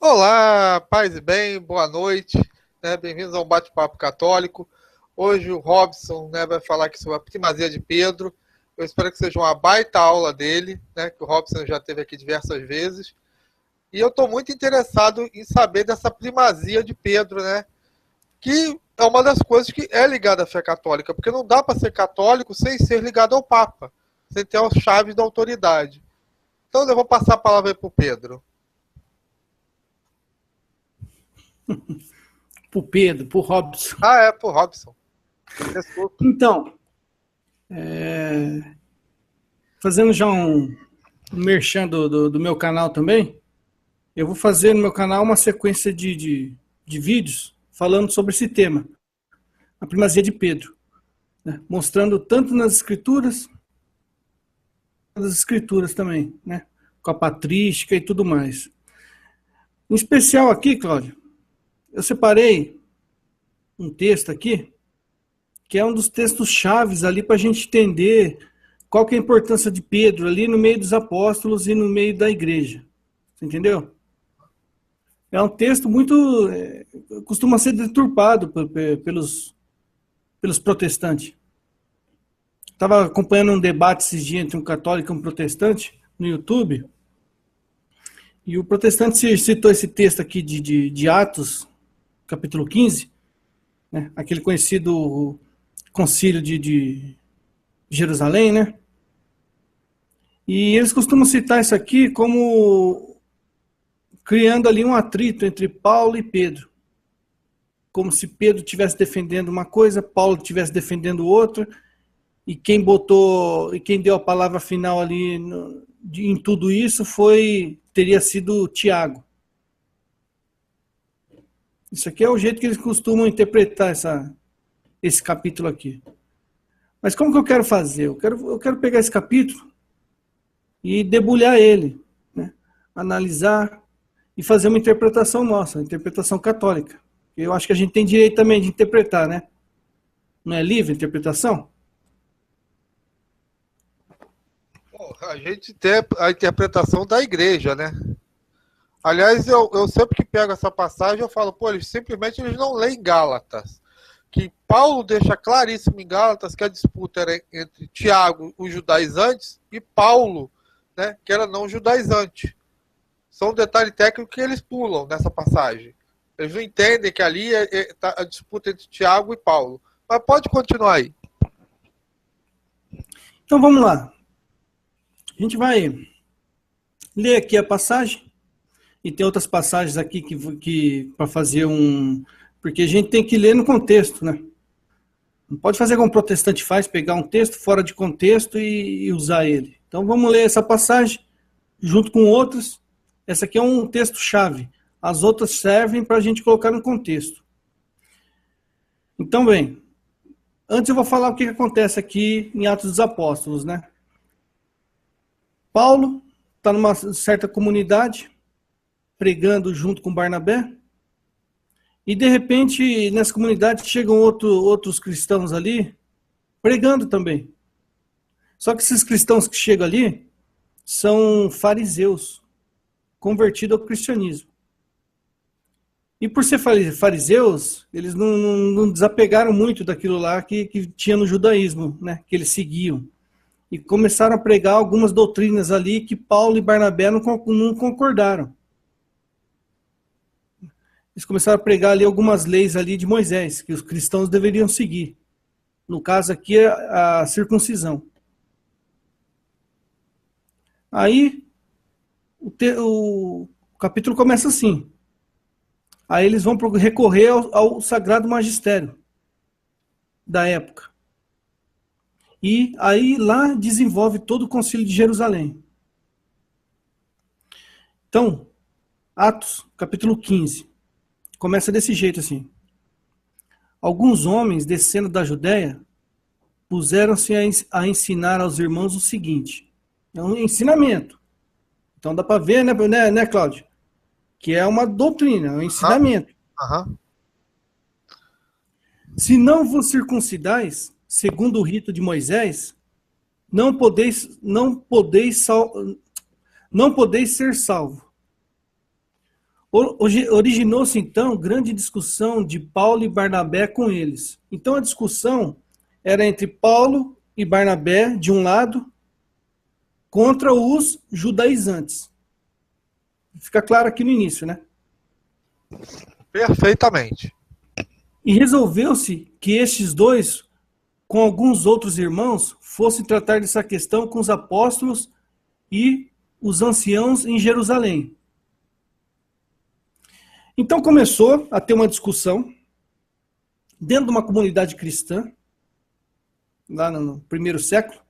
Olá, paz e bem, boa noite, né? Bem-vindos ao Bate-Papo Católico. Hoje o Robson, né, vai falar aqui sobre a primazia de Pedro. Eu espero que seja uma baita aula dele, né, que o Robson já teve aqui diversas vezes. E eu estou muito interessado em saber dessa primazia de Pedro, né, que é uma das coisas que é ligada à fé católica, porque não dá para ser católico sem ser ligado ao Papa, sem ter as chaves da autoridade. Então eu vou passar a palavra para o Pedro. Pro Pedro, pro Robson. Ah, é, para o Robson. Desculpa. Então, fazendo já um merchan do meu canal também, eu vou fazer no meu canal uma sequência de vídeos falando sobre esse tema, a primazia de Pedro, né? Mostrando tanto nas escrituras também, né? Com a patrística e tudo mais. Em especial aqui, Cláudio, eu separei um texto aqui, que é um dos textos chaves ali para a gente entender qual que é a importância de Pedro ali no meio dos apóstolos e no meio da igreja. Você entendeu? É um texto muito... costuma ser deturpado pelos protestantes. Estava acompanhando um debate esses dias entre um católico e um protestante no YouTube, e o protestante citou esse texto aqui de Atos, capítulo 15, né? Aquele conhecido concílio de Jerusalém, né? E eles costumam citar isso aqui como criando ali um atrito entre Paulo e Pedro. Como se Pedro estivesse defendendo uma coisa, Paulo estivesse defendendo outra, e quem deu a palavra final ali em tudo isso teria sido Tiago. Isso aqui é o jeito que eles costumam interpretar esse capítulo aqui. Mas como que eu quero fazer? Eu quero pegar esse capítulo e debulhar ele, né? Analisar e fazer uma interpretação nossa, uma interpretação católica. Eu acho que a gente tem direito também de interpretar, né? Não é livre a interpretação? Bom, a gente tem a interpretação da igreja, né? Aliás, eu sempre que pego essa passagem, eu falo, pô, eles não leem Gálatas. Que Paulo deixa claríssimo em Gálatas que a disputa era entre Tiago, os judaizantes, e Paulo, né, que era não judaizante. São um detalhe técnico que eles pulam nessa passagem. Eles não entendem que ali tá a disputa entre Tiago e Paulo. Mas pode continuar aí. Então vamos lá. A gente vai ler aqui a passagem, e tem outras passagens aqui que para fazer porque a gente tem que ler no contexto, né? Não pode fazer como o protestante faz, pegar um texto fora de contexto e usar ele. Então vamos ler essa passagem junto com outras. Essa aqui é um texto-chave. As outras servem para a gente colocar no contexto. Então, bem, antes eu vou falar o que acontece aqui em Atos dos Apóstolos, né? Paulo está numa certa comunidade, pregando junto com Barnabé, e de repente nessa comunidade chegam outros cristãos ali, pregando também. Só que esses cristãos que chegam ali são fariseus, convertidos ao cristianismo. E por ser fariseus, eles não desapegaram muito daquilo lá que tinha no judaísmo, né, que eles seguiam. E começaram a pregar algumas doutrinas ali que Paulo e Barnabé não concordaram. Eles começaram a pregar ali algumas leis ali de Moisés, que os cristãos deveriam seguir. No caso aqui é a circuncisão. Aí o capítulo começa assim. Aí eles vão recorrer ao Sagrado Magistério da época. E aí lá desenvolve todo o Concílio de Jerusalém. Então, Atos, capítulo 15, começa desse jeito assim. Alguns homens, descendo da Judéia, puseram-se a ensinar aos irmãos o seguinte. É um ensinamento. Então dá para ver, né, Cláudio? Que é uma doutrina, é um ensinamento. Uhum. Se não vos circuncidais, segundo o rito de Moisés, não podeis ser salvo. Originou-se, então, grande discussão de Paulo e Barnabé com eles. Então, a discussão era entre Paulo e Barnabé, de um lado, contra os judaizantes. Fica claro aqui no início, né? Perfeitamente. E resolveu-se que estes dois, com alguns outros irmãos, fossem tratar dessa questão com os apóstolos e os anciãos em Jerusalém. Então começou a ter uma discussão dentro de uma comunidade cristã, lá no primeiro século,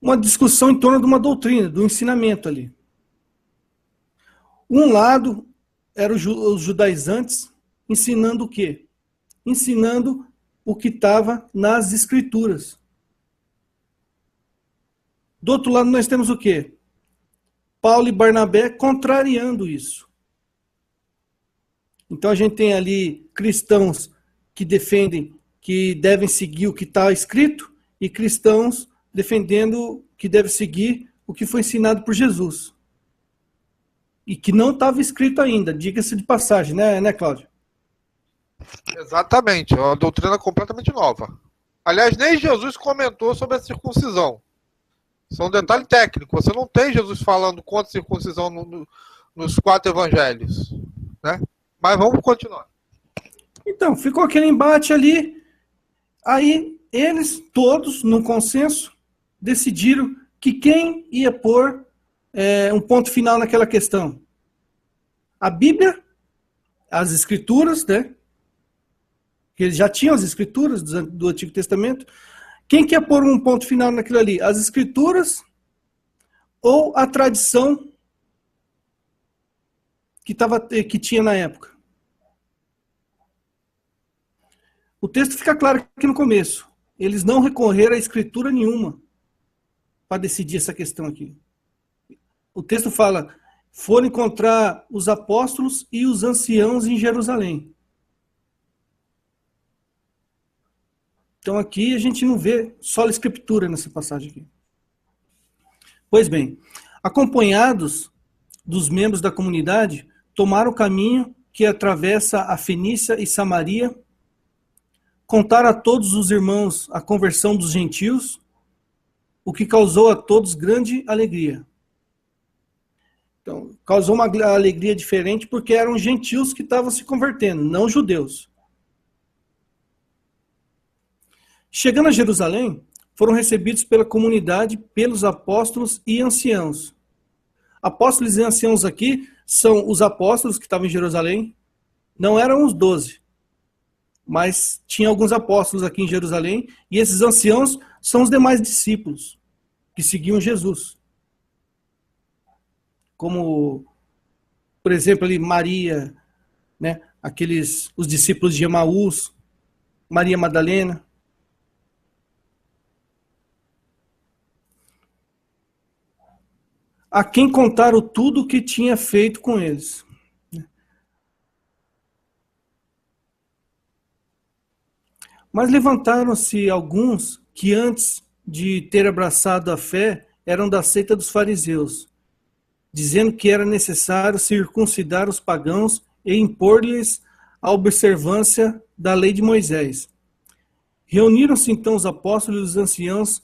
uma discussão em torno de uma doutrina, do ensinamento ali. Um lado eram os judaizantes ensinando o quê? Ensinando o que estava nas escrituras. Do outro lado nós temos o quê? Paulo e Barnabé contrariando isso. Então a gente tem ali cristãos que defendem que devem seguir o que está escrito e cristãos defendendo que deve seguir o que foi ensinado por Jesus. E que não estava escrito ainda, diga-se de passagem, né, Cláudio? Exatamente, é uma doutrina completamente nova. Aliás, nem Jesus comentou sobre a circuncisão. Isso é um detalhe técnico. Você não tem Jesus falando contra a circuncisão nos 4 evangelhos, né? Mas vamos continuar. Então, ficou aquele embate ali. Aí, eles todos, num consenso, decidiram que quem ia pôr um ponto final naquela questão. A Bíblia, as Escrituras, né? Que eles já tinham as Escrituras do Antigo Testamento. Quem quer pôr um ponto final naquilo ali? As Escrituras ou a tradição que tinha na época? O texto fica claro aqui no começo. Eles não recorreram a escritura nenhuma para decidir essa questão aqui. O texto fala, foram encontrar os apóstolos e os anciãos em Jerusalém. Então aqui a gente não vê só a escritura nessa passagem aqui. Pois bem, acompanhados dos membros da comunidade, tomaram o caminho que atravessa a Fenícia e Samaria, contaram a todos os irmãos a conversão dos gentios, o que causou a todos grande alegria. Então, causou uma alegria diferente porque eram gentios que estavam se convertendo, não judeus. Chegando a Jerusalém, foram recebidos pela comunidade, pelos apóstolos e anciãos. Apóstolos e anciãos aqui são os apóstolos que estavam em Jerusalém, não eram os 12, mas tinha alguns apóstolos aqui em Jerusalém, e esses anciãos são os demais discípulos que seguiam Jesus. Como, por exemplo, ali Maria, né, os discípulos de Emaús, Maria Madalena. A quem contaram tudo o que tinha feito com eles. Mas levantaram-se alguns que antes de ter abraçado a fé eram da seita dos fariseus, dizendo que era necessário circuncidar os pagãos e impor-lhes a observância da lei de Moisés. Reuniram-se então os apóstolos e os anciãos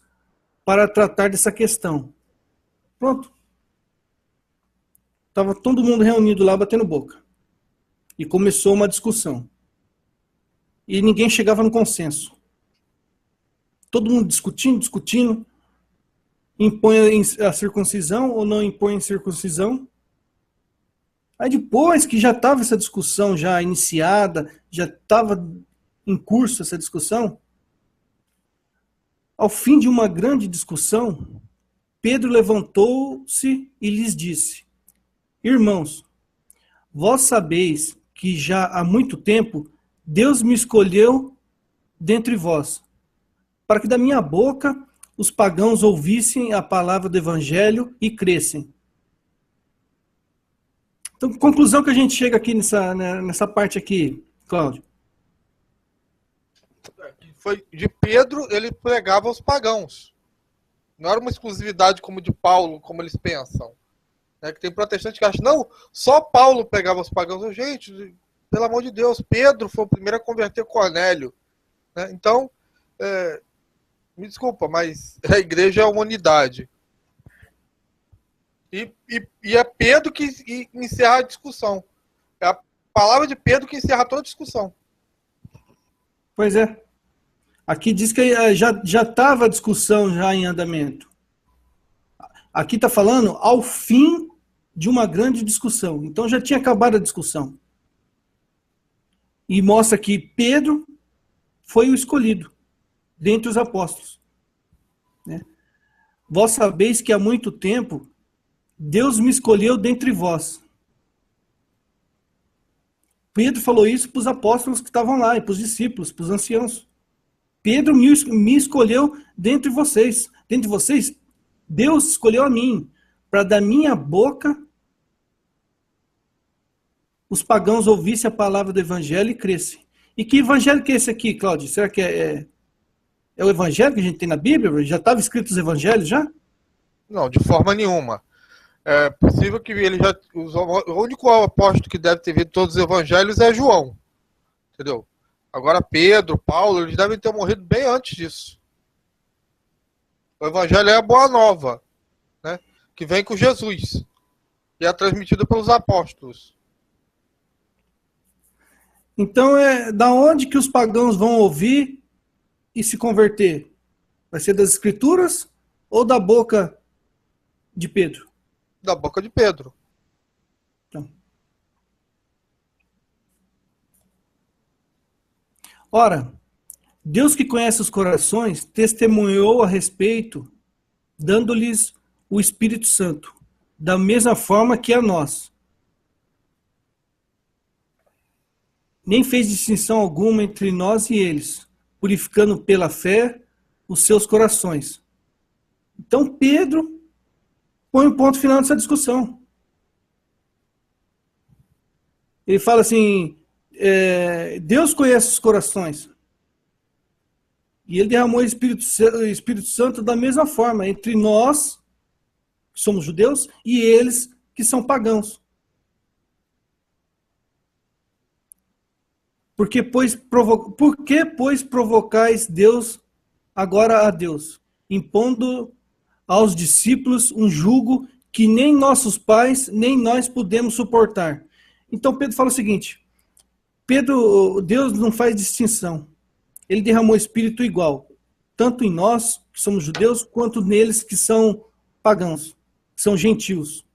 para tratar dessa questão. Pronto. Estava todo mundo reunido lá, batendo boca. E começou uma discussão. E ninguém chegava no consenso. Todo mundo discutindo. Impõe a circuncisão ou não impõe a circuncisão. Aí depois que já estava essa discussão já iniciada, já estava em curso essa discussão, ao fim de uma grande discussão, Pedro levantou-se e lhes disse: Irmãos, vós sabeis que já há muito tempo Deus me escolheu dentre vós, para que da minha boca os pagãos ouvissem a palavra do evangelho e crescem. Então, conclusão que a gente chega aqui nessa parte aqui, Cláudio. Foi de Pedro, ele pregava aos pagãos. Não era uma exclusividade como de Paulo, como eles pensam. Né? Que tem protestante que acha, não, só Paulo pegava os pagãos. Gente, pelo amor de Deus, Pedro foi o primeiro a converter Cornélio. Né? Então, me desculpa, mas a igreja é uma unidade. E é Pedro que encerra a discussão. É a palavra de Pedro que encerra toda a discussão. Pois é. Aqui diz que já estava a discussão já em andamento. Aqui está falando ao fim de uma grande discussão. Então já tinha acabado a discussão. E mostra que Pedro foi o escolhido dentre os apóstolos. Né? Vós sabeis que há muito tempo Deus me escolheu dentre vós. Pedro falou isso para os apóstolos que estavam lá, e para os discípulos, para os anciãos. Pedro me escolheu dentre vocês. Dentre vocês, Deus escolheu a mim, para da minha boca os pagãos ouvissem a palavra do evangelho e crescem. E que evangelho que é esse aqui, Cláudio? Será que é o evangelho que a gente tem na Bíblia? Já estavam escritos os evangelhos já? Não, de forma nenhuma. É possível que ele já... O único apóstolo que deve ter visto todos os evangelhos é João. Entendeu? Agora Pedro, Paulo, eles devem ter morrido bem antes disso. O evangelho é a boa nova, né? Que vem com Jesus. E é transmitido pelos apóstolos. Então, da onde que os pagãos vão ouvir e se converter? Vai ser das escrituras ou da boca de Pedro? Da boca de Pedro. Então. Ora, Deus que conhece os corações testemunhou a respeito, dando-lhes o Espírito Santo, da mesma forma que a nós. Nem fez distinção alguma entre nós e eles, purificando pela fé os seus corações. Então Pedro põe um ponto final nessa discussão. Ele fala assim, Deus conhece os corações. E ele derramou o Espírito Santo da mesma forma, entre nós, que somos judeus, e eles, que são pagãos. Por que, pois, provocais Deus agora a Deus, impondo aos discípulos um jugo que nem nossos pais, nem nós podemos suportar? Então Pedro fala o seguinte, Deus não faz distinção. Ele derramou o Espírito igual, tanto em nós, que somos judeus, quanto neles que são pagãos, que são gentios.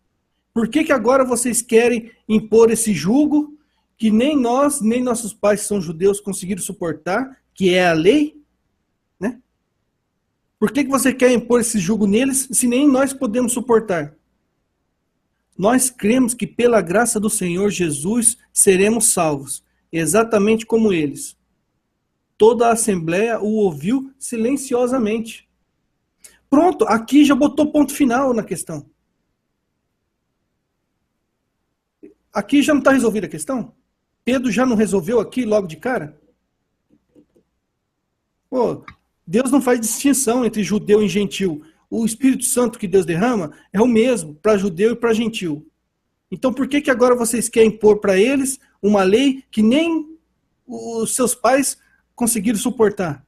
Por que agora vocês querem impor esse jugo que nem nós, nem nossos pais que são judeus conseguiram suportar, que é a lei? Né? Por que você quer impor esse jugo neles, se nem nós podemos suportar? Nós cremos que pela graça do Senhor Jesus seremos salvos, exatamente como eles. Toda a Assembleia o ouviu silenciosamente. Pronto, aqui já botou ponto final na questão. Aqui já não está resolvida a questão? Pedro já não resolveu aqui logo de cara? Pô, Deus não faz distinção entre judeu e gentil. O Espírito Santo que Deus derrama é o mesmo para judeu e para gentil. Então por que agora vocês querem impor para eles uma lei que nem os seus pais conseguiram suportar?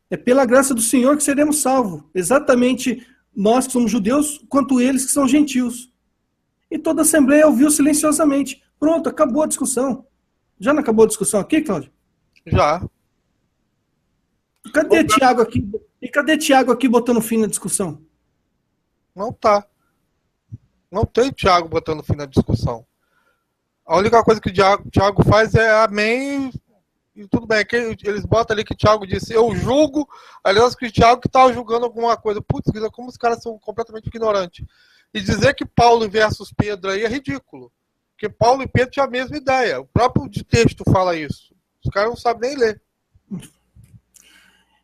É pela graça do Senhor que seremos salvos. Exatamente nós que somos judeus, quanto eles que são gentios. E toda a Assembleia ouviu silenciosamente. Pronto, acabou a discussão. Já não acabou a discussão aqui, Cláudio? Já. Cadê Tiago aqui? E cadê Tiago aqui botando fim na discussão? Não tá. Não tem Tiago botando fim na discussão. A única coisa que o Tiago faz é amém e tudo bem. Eles botam ali que o Tiago disse, eu julgo, aliás, que o Tiago que estava julgando alguma coisa. Putz, como os caras são completamente ignorantes. E dizer que Paulo versus Pedro aí é ridículo. Porque Paulo e Pedro tinham a mesma ideia. O próprio texto fala isso. Os caras não sabem nem ler.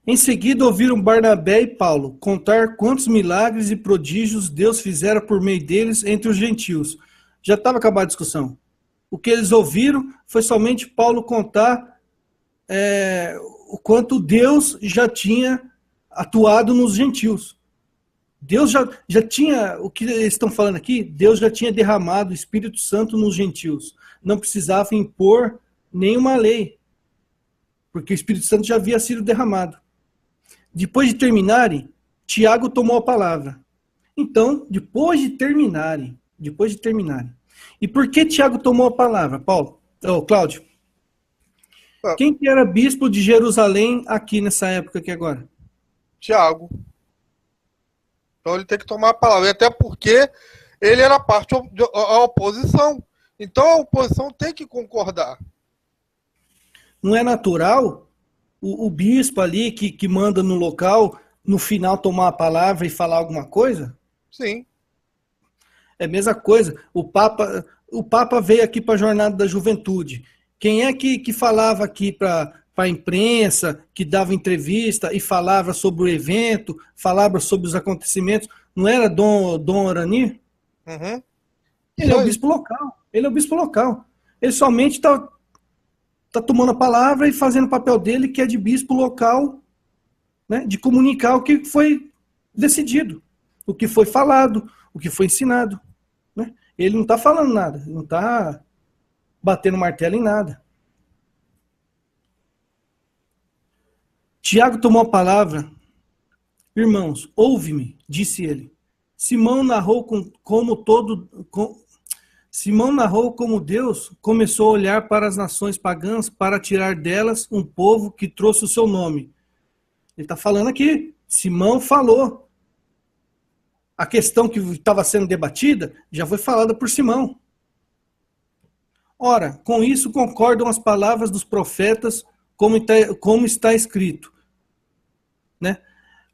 Em seguida ouviram Barnabé e Paulo contar quantos milagres e prodígios Deus fizera por meio deles entre os gentios. Já estava acabada a discussão. O que eles ouviram foi somente Paulo contar o quanto Deus já tinha atuado nos gentios. Deus já tinha, o que eles estão falando aqui, Deus já tinha derramado o Espírito Santo nos gentios. Não precisava impor nenhuma lei, porque o Espírito Santo já havia sido derramado. Depois de terminarem, Tiago tomou a palavra. Então, depois de terminarem. E por que Tiago tomou a palavra, Cláudio? Quem que era bispo de Jerusalém aqui nessa época aqui agora? Tiago. Então ele tem que tomar a palavra. E até porque ele era parte da oposição. Então a oposição tem que concordar. Não é natural o bispo ali que manda no local, no final tomar a palavra e falar alguma coisa? Sim. É a mesma coisa. O Papa veio aqui para a Jornada da Juventude. Quem é que falava aqui para a imprensa, que dava entrevista e falava sobre o evento, falava sobre os acontecimentos? Não era Dom Aranir? Uhum. Ele é o bispo local. Ele somente está tomando a palavra e fazendo o papel dele, que é de bispo local, né, de comunicar o que foi decidido, o que foi falado, o que foi ensinado. Né? Ele não está falando nada, não está batendo martelo em nada. Tiago tomou a palavra. Irmãos, ouve-me, disse ele. Simão narrou como Deus começou a olhar para as nações pagãs para tirar delas um povo que trouxe o seu nome. Ele está falando aqui. Simão falou. A questão que estava sendo debatida já foi falada por Simão. Ora, com isso concordam as palavras dos profetas, como está escrito. Né?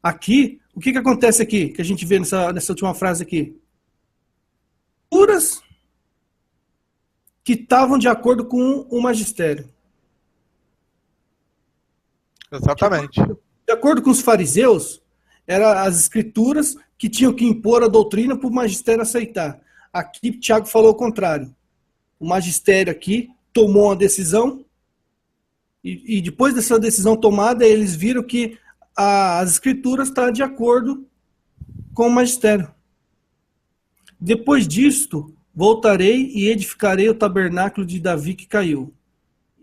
Aqui, o que acontece aqui, que a gente vê nessa última frase aqui? Puras que estavam de acordo com o magistério. Exatamente. De acordo com os fariseus, eram as escrituras que tinham que impor a doutrina para o magistério aceitar. Aqui, Tiago falou o contrário. O magistério aqui tomou uma decisão e depois dessa decisão tomada, eles viram que as escrituras estão de acordo com o magistério. Depois disto, voltarei e edificarei o tabernáculo de Davi que caiu.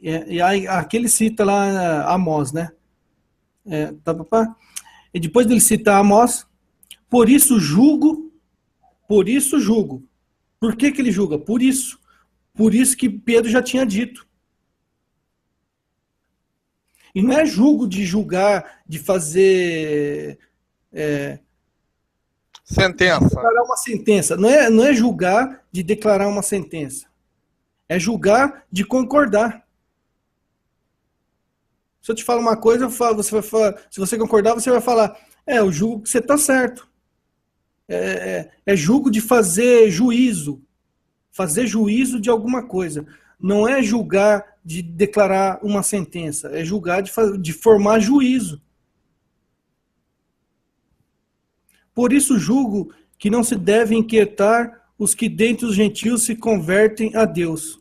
E aí, aqui ele cita lá Amós, né? E depois dele citar Amós, por isso julgo. Por que ele julga? Por isso que Pedro já tinha dito. E não é julgo de julgar, de fazer... sentença. Declarar uma sentença. Não é julgar de declarar uma sentença. É julgar de concordar. Se eu te falo uma coisa, você vai falar, se você concordar, você vai falar, eu julgo que você está certo. É julgo de fazer juízo. Fazer juízo de alguma coisa. Não é julgar de declarar uma sentença. É julgar de formar juízo. Por isso julgo que não se deve inquietar os que dentre os gentios se convertem a Deus,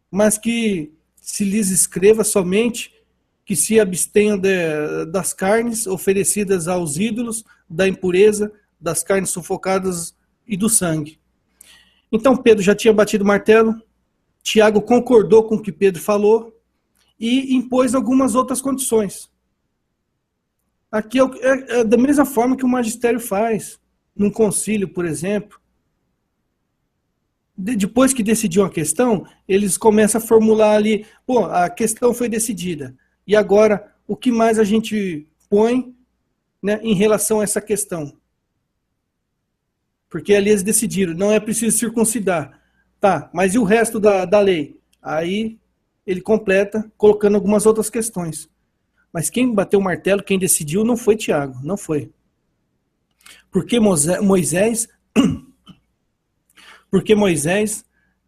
mas que se lhes escreva somente que se abstenham das carnes oferecidas aos ídolos, da impureza, das carnes sufocadas e do sangue. Então Pedro já tinha batido o martelo, Tiago concordou com o que Pedro falou e impôs algumas outras condições. Aqui é da mesma forma que o magistério faz, num concílio, por exemplo. Depois que decidiu a questão, eles começam a formular ali, a questão foi decidida. E agora, o que mais a gente põe, né, em relação a essa questão? Porque ali eles decidiram, não é preciso circuncidar. Tá, mas e o resto da lei? Aí ele completa, colocando algumas outras questões. Mas quem bateu o martelo, quem decidiu, não foi Tiago, não foi. Porque Moisés,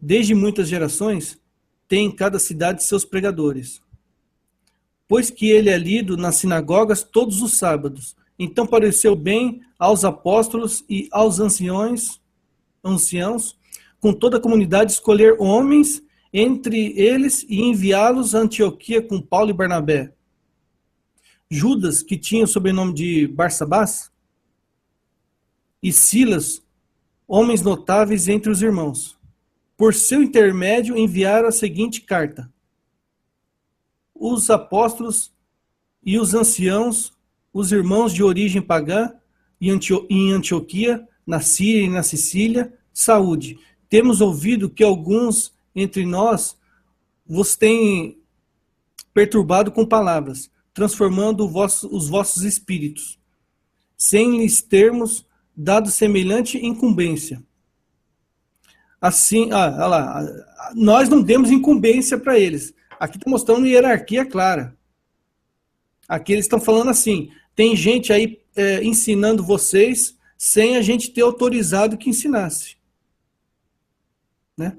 desde muitas gerações, tem em cada cidade seus pregadores. Pois que ele é lido nas sinagogas todos os sábados. Então pareceu bem aos apóstolos e aos anciãos, com toda a comunidade, escolher homens entre eles e enviá-los a Antioquia com Paulo e Barnabé. Judas, que tinha o sobrenome de Barsabás, e Silas, homens notáveis entre os irmãos. Por seu intermédio enviaram a seguinte carta: os apóstolos e os anciãos, os irmãos de origem pagã em Antioquia, na Síria e na Sicília, saúde. Temos ouvido que alguns entre nós vos têm perturbado com palavras, transformando os vossos espíritos, sem lhes termos dado semelhante incumbência. Assim, olha lá, nós não demos incumbência para eles. Aqui está mostrando hierarquia clara. Aqui eles estão falando assim, tem gente aí ensinando vocês sem a gente ter autorizado que ensinasse. Né?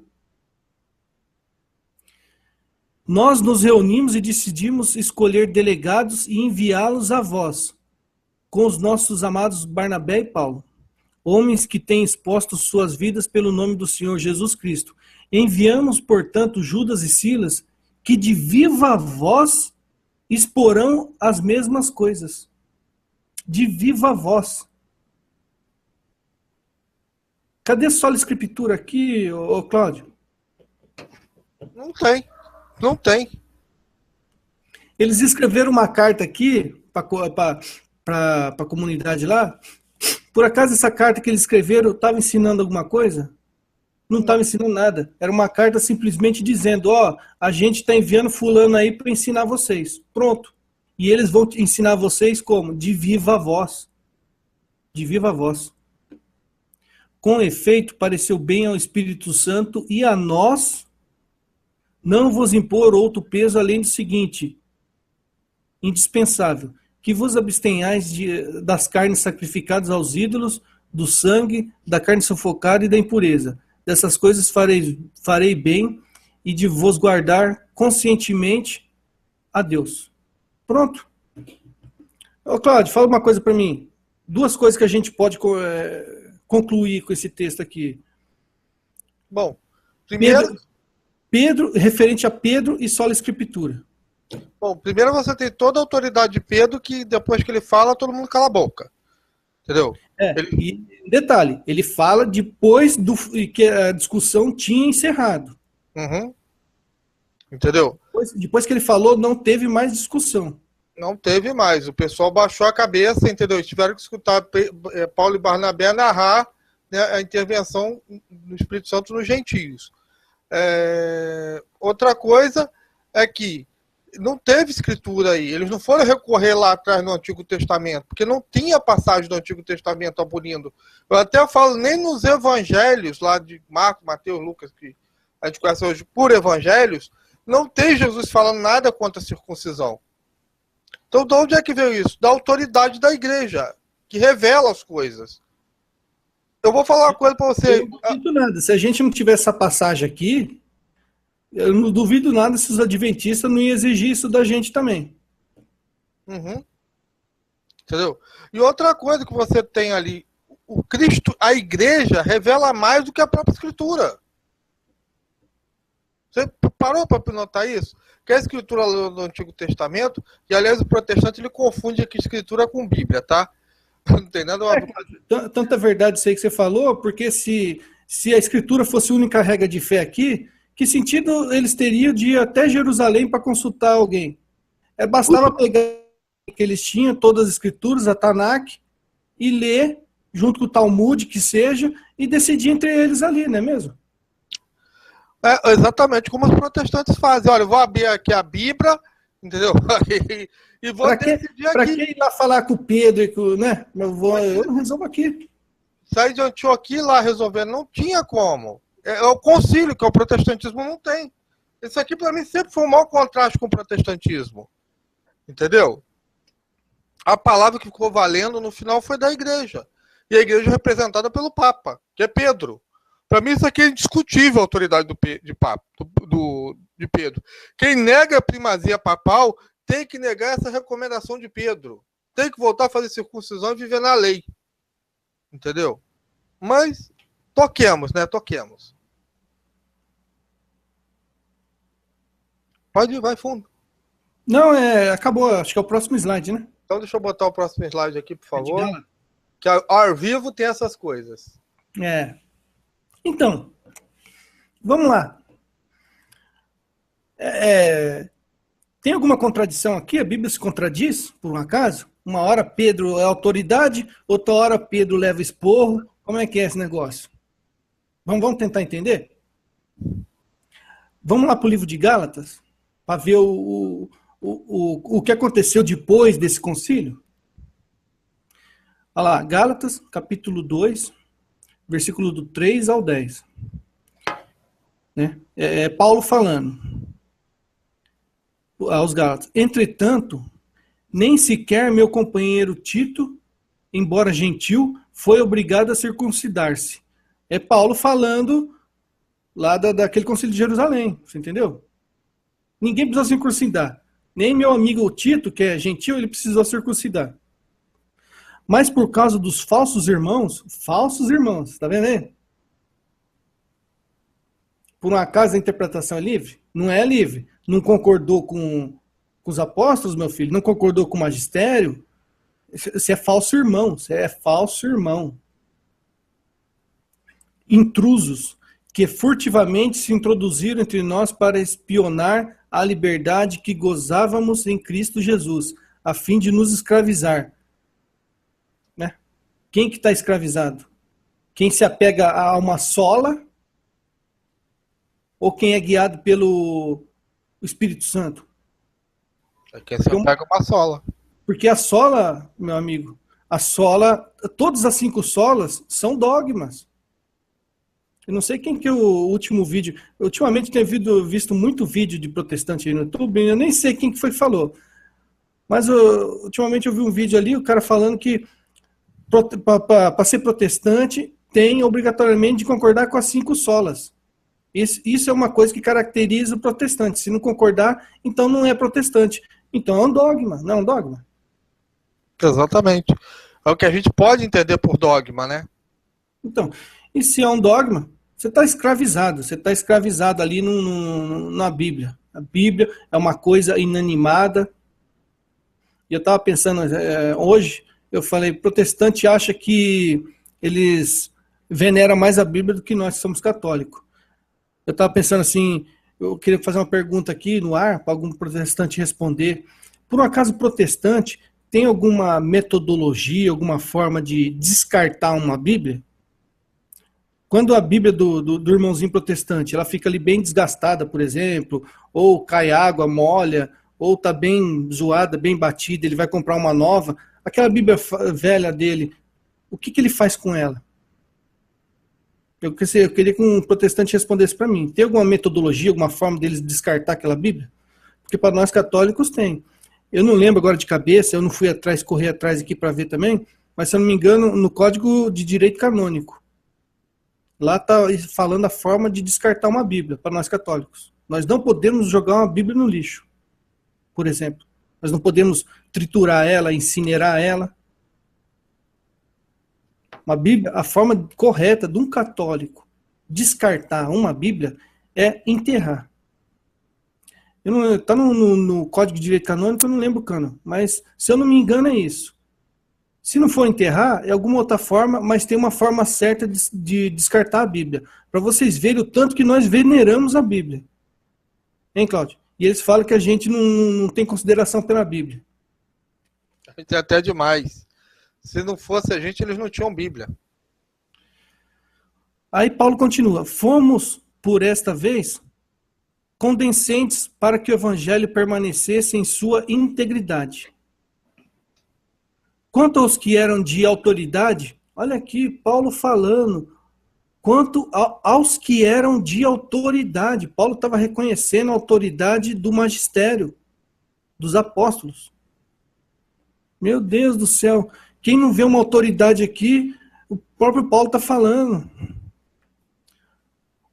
Nós nos reunimos e decidimos escolher delegados e enviá-los a vós, com os nossos amados Barnabé e Paulo, homens que têm exposto suas vidas pelo nome do Senhor Jesus Cristo. Enviamos, portanto, Judas e Silas, que de viva voz exporão as mesmas coisas. De viva voz. Cadê só a escritura aqui, ô Cláudio? Não tem. Não tem. Eles escreveram uma carta aqui para a comunidade lá. Por acaso essa carta que eles escreveram estava ensinando alguma coisa? Não estava ensinando nada. Era uma carta simplesmente dizendo, a gente está enviando fulano aí para ensinar vocês. Pronto. E eles vão ensinar vocês como? De viva voz. De viva voz. Com efeito, pareceu bem ao Espírito Santo e a nós não vos impor outro peso além do seguinte, indispensável, que vos abstenhais das carnes sacrificadas aos ídolos, do sangue, da carne sufocada e da impureza. Dessas coisas farei bem e de vos guardar conscientemente a Deus. Pronto. Ô Cláudio, fala uma coisa para mim. Duas coisas que a gente pode concluir com esse texto aqui. Bom, primeiro... Pedro, referente a Pedro e sola escritura. Bom, primeiro você tem toda a autoridade de Pedro, que depois que ele fala, todo mundo cala a boca. Entendeu? E detalhe, ele fala depois que a discussão tinha encerrado. Uhum. Entendeu? Depois que ele falou, não teve mais discussão. Não teve mais. O pessoal baixou a cabeça, entendeu? Eles tiveram que escutar Paulo e Barnabé narrar, né, a intervenção do Espírito Santo nos gentios. Outra coisa é que não teve escritura aí. Eles não foram recorrer lá atrás no Antigo Testamento, porque não tinha passagem do Antigo Testamento abolindo. Eu até falo, nem nos evangelhos lá de Marcos, Mateus, Lucas, que a gente conhece hoje por evangelhos, não tem Jesus falando nada contra a circuncisão. Então, de onde é que veio isso? Da autoridade da igreja, que revela as coisas. Eu vou falar uma coisa para você. Eu não duvido nada. Se a gente não tiver essa passagem aqui, eu não duvido nada se os adventistas não iam exigir isso da gente também. Uhum. Entendeu? E outra coisa que você tem ali, o Cristo, a igreja revela mais do que a própria escritura. Você parou para notar isso? Que a escritura do Antigo Testamento, e aliás o protestante ele confunde aqui escritura com Bíblia, tá? Não tem nada a ver. Tanta verdade isso aí que você falou, porque se a escritura fosse a única regra de fé aqui, que sentido eles teriam de ir até Jerusalém para consultar alguém? Bastava pegar que eles tinham, todas as escrituras, a Tanakh, e ler, junto com o Talmud, que seja, e decidir entre eles ali, não é mesmo? Exatamente como os protestantes fazem. Olha, eu vou abrir aqui a Bíblia, entendeu? E vou decidir aqui. Para que ir lá falar com o Pedro e com, né? Eu não resolvo aqui. Sair de Antioquia lá resolvendo, não tinha como. É o concílio, que o protestantismo não tem. Isso aqui, para mim, sempre foi um mau contraste com o protestantismo. Entendeu? A palavra que ficou valendo no final foi da igreja. E a igreja representada pelo Papa, que é Pedro. Para mim, isso aqui é indiscutível, a autoridade de Pedro. Quem nega a primazia papal tem que negar essa recomendação de Pedro. Tem que voltar a fazer circuncisão e viver na lei. Entendeu? Mas toquemos, né? Toquemos. Pode ir, vai fundo. Não, acabou. Acho que é o próximo slide, né? Então deixa eu botar o próximo slide aqui, por favor. Que ao vivo tem essas coisas. Então, vamos lá. Tem alguma contradição aqui? A Bíblia se contradiz, por um acaso? Uma hora Pedro é autoridade, outra hora Pedro leva esporro. Como é que é esse negócio? Vamos tentar entender? Vamos lá para o livro de Gálatas, para ver o que aconteceu depois desse concílio? Olha lá, Gálatas, capítulo 2, versículo do 3 ao 10. Né? É Paulo falando aos Gálatas. Entretanto, nem sequer meu companheiro Tito, embora gentil, foi obrigado a circuncidar-se. É Paulo falando lá daquele concílio de Jerusalém, você entendeu? Ninguém precisou circuncidar. Nem meu amigo Tito, que é gentil, ele precisou circuncidar. Mas por causa dos falsos irmãos, tá vendo aí? Por um acaso a interpretação é livre? Não é livre. Não concordou com os apóstolos, meu filho? Não concordou com o magistério? Você é falso irmão, Intrusos que furtivamente se introduziram entre nós para espionar a liberdade que gozávamos em Cristo Jesus, a fim de nos escravizar. Né? Quem que está escravizado? Quem se apega a uma sola ou quem é guiado pelo Espírito Santo? É quem se apega a uma sola. Porque a sola, meu amigo, todas as 5 solas são dogmas. Eu não sei quem que é o último vídeo. Ultimamente tenho visto muito vídeo de protestante aí no YouTube, eu nem sei quem que foi que falou. Mas ultimamente eu vi um vídeo ali, o cara falando que para ser protestante tem obrigatoriamente de concordar com as 5 solas. Isso é uma coisa que caracteriza o protestante. Se não concordar, então não é protestante. Então é um dogma, não é um dogma? Exatamente. É o que a gente pode entender por dogma, né? Então, e se é um dogma, você está escravizado. Você está escravizado ali na Bíblia. A Bíblia é uma coisa inanimada. E eu estava pensando, hoje, eu falei, protestante acha que eles veneram mais a Bíblia do que nós que somos católicos. Eu estava pensando assim, eu queria fazer uma pergunta aqui no ar, para algum protestante responder. Por um acaso, protestante tem alguma metodologia, alguma forma de descartar uma Bíblia? Quando a Bíblia do irmãozinho protestante, ela fica ali bem desgastada, por exemplo, ou cai água, molha, ou está bem zoada, bem batida, ele vai comprar uma nova, aquela Bíblia velha dele, o que ele faz com ela? Eu queria que um protestante respondesse para mim. Tem alguma metodologia, alguma forma deles descartar aquela Bíblia? Porque para nós católicos tem. Eu não lembro agora de cabeça, eu não fui correr atrás aqui para ver também, mas se eu não me engano, no Código de Direito Canônico, lá está falando a forma de descartar uma Bíblia para nós católicos. Nós não podemos jogar uma Bíblia no lixo, por exemplo. Nós não podemos triturar ela, incinerar ela. Uma Bíblia, a forma correta de um católico descartar uma Bíblia é enterrar. Está no Código de Direito Canônico, eu não lembro o cano, mas se eu não me engano é isso. Se não for enterrar, é alguma outra forma, mas tem uma forma certa de descartar a Bíblia. Para vocês verem o tanto que nós veneramos a Bíblia. Hein, Cláudio? E eles falam que a gente não tem consideração pela Bíblia. A gente é até demais. Se não fosse a gente, eles não tinham Bíblia. Aí Paulo continua. Fomos, por esta vez, condescendentes para que o evangelho permanecesse em sua integridade. Quanto aos que eram de autoridade, olha aqui Paulo falando, quanto aos que eram de autoridade, Paulo estava reconhecendo a autoridade do magistério, dos apóstolos. Meu Deus do céu, quem não vê uma autoridade aqui, o próprio Paulo está falando.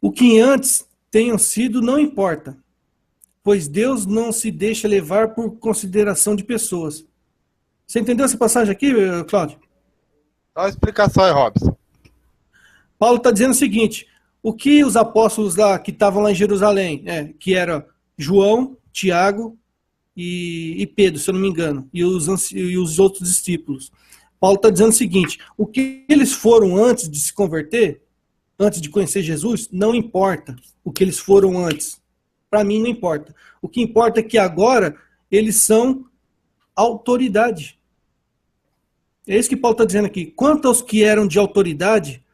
O que antes tenham sido não importa, pois Deus não se deixa levar por consideração de pessoas. Você entendeu essa passagem aqui, Cláudio? Dá uma explicação aí, Robson. Paulo está dizendo o seguinte, o que os apóstolos lá que estavam lá em Jerusalém, que eram João, Tiago e Pedro, se eu não me engano, e os outros discípulos. Paulo está dizendo o seguinte: o que eles foram antes de se converter, antes de conhecer Jesus, não importa o que eles foram antes. Para mim não importa. O que importa é que agora eles são autoridade. É isso que Paulo está dizendo aqui. Quanto aos que eram de autoridade,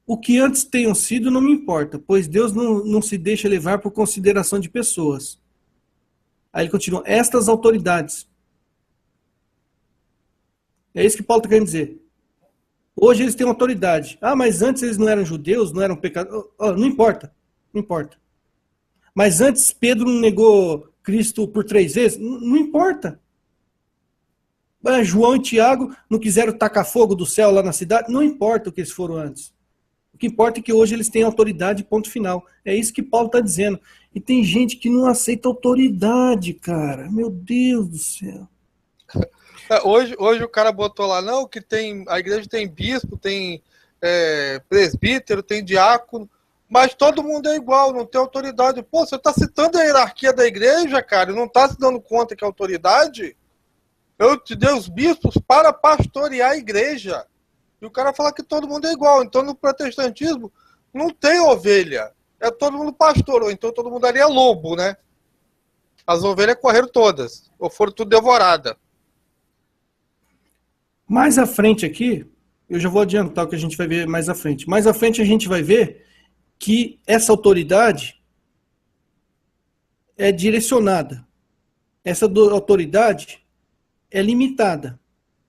o que antes tenham sido não me importa, pois Deus não se deixa levar por consideração de pessoas. Aí ele continua: estas autoridades. É isso que Paulo está querendo dizer. Hoje eles têm autoridade. Ah, mas antes eles não eram judeus, não eram pecadores. Oh, não importa. Não importa. Mas antes Pedro não negou Cristo por 3 vezes? Não importa. João e Tiago não quiseram tacar fogo do céu lá na cidade? Não importa o que eles foram antes. O que importa é que hoje eles têm autoridade, ponto final. É isso que Paulo está dizendo. E tem gente que não aceita autoridade, cara. Meu Deus do céu. Hoje o cara botou lá, não, que a igreja tem bispo, tem presbítero, tem diácono, mas todo mundo é igual, não tem autoridade. Pô, você está citando a hierarquia da igreja, cara, e não está se dando conta que é autoridade? Eu te dei os bispos para pastorear a igreja. E o cara fala que todo mundo é igual. Então no protestantismo não tem ovelha. É todo mundo pastor, ou então todo mundo ali é lobo, né? As ovelhas correram todas, ou foram tudo devoradas. Mais à frente aqui, eu já vou adiantar o que a gente vai ver mais à frente. Mais à frente a gente vai ver que essa autoridade é direcionada. Essa autoridade é limitada.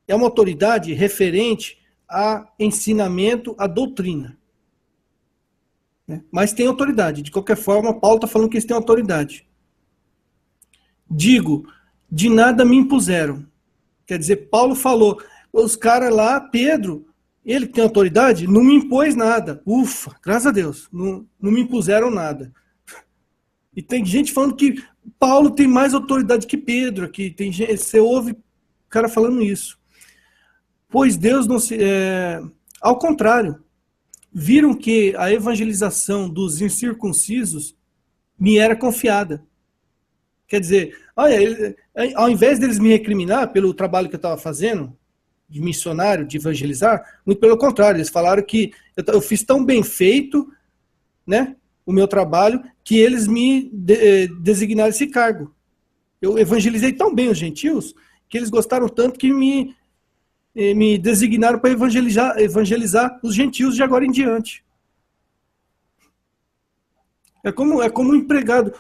É uma autoridade referente a ensinamento, a doutrina. Mas tem autoridade. De qualquer forma, Paulo está falando que eles têm autoridade. Digo, de nada me impuseram. Quer dizer, Paulo falou, os caras lá, Pedro, ele que tem autoridade, não me impôs nada. Ufa, graças a Deus, não me impuseram nada. E tem gente falando que Paulo tem mais autoridade que Pedro aqui. Tem gente, você ouve o cara falando isso. Pois Deus não se... ao contrário, viram que a evangelização dos incircuncisos me era confiada. Quer dizer, olha, ao invés deles me recriminar pelo trabalho que eu estava fazendo, de missionário, de evangelizar, muito pelo contrário, eles falaram que eu fiz tão bem feito, né, o meu trabalho, que eles me designaram esse cargo. Eu evangelizei tão bem os gentios, que eles gostaram tanto que me designaram para evangelizar os gentios de agora em diante. É como um empregado,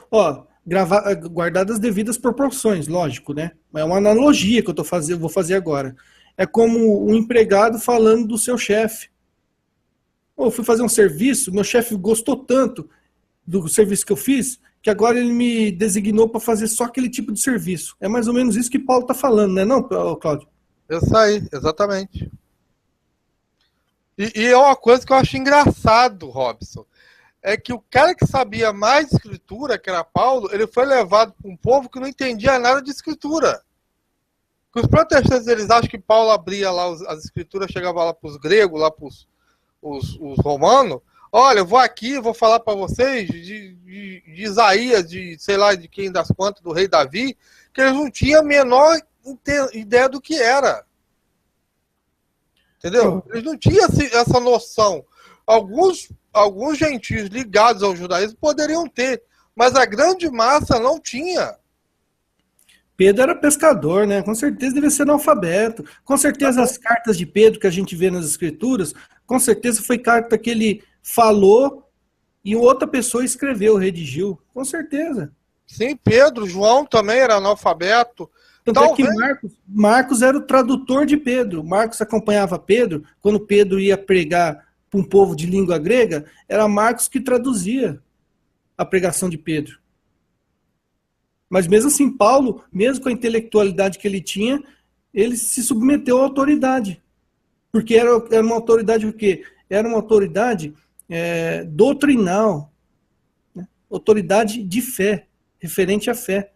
guardadas as devidas proporções, lógico, né? É uma analogia que eu vou fazer agora. É como um empregado falando do seu chefe. Eu fui fazer um serviço, meu chefe gostou tanto do serviço que eu fiz, que agora ele me designou para fazer só aquele tipo de serviço. É mais ou menos isso que Paulo está falando, né, não, Cláudio? Isso aí, exatamente. E é uma coisa que eu acho engraçado, Robson, é que o cara que sabia mais de escritura, que era Paulo, ele foi levado para um povo que não entendia nada de escritura. Os protestantes, eles acham que Paulo abria lá as escrituras, chegava lá para os gregos, lá para os romanos. Olha, eu vou aqui, vou falar para vocês de Isaías, de sei lá, de quem das quantas, do rei Davi, que eles não tinham a menor ideia do que era. Entendeu? Eles não tinham essa noção. Alguns gentios ligados ao judaísmo poderiam ter, mas a grande massa não tinha. Pedro era pescador, né? Com certeza devia ser analfabeto. Com certeza as cartas de Pedro que a gente vê nas escrituras, com certeza foi carta que ele falou e outra pessoa escreveu, redigiu. Com certeza. Sim, Pedro, João também era analfabeto. Tanto é que Marcos era o tradutor de Pedro. Marcos acompanhava Pedro. Quando Pedro ia pregar para um povo de língua grega, era Marcos que traduzia a pregação de Pedro. Mas mesmo assim, Paulo, mesmo com a intelectualidade que ele tinha, ele se submeteu à autoridade. Porque era uma autoridade o quê? Era uma autoridade doutrinal. Né? Autoridade de fé, referente à fé.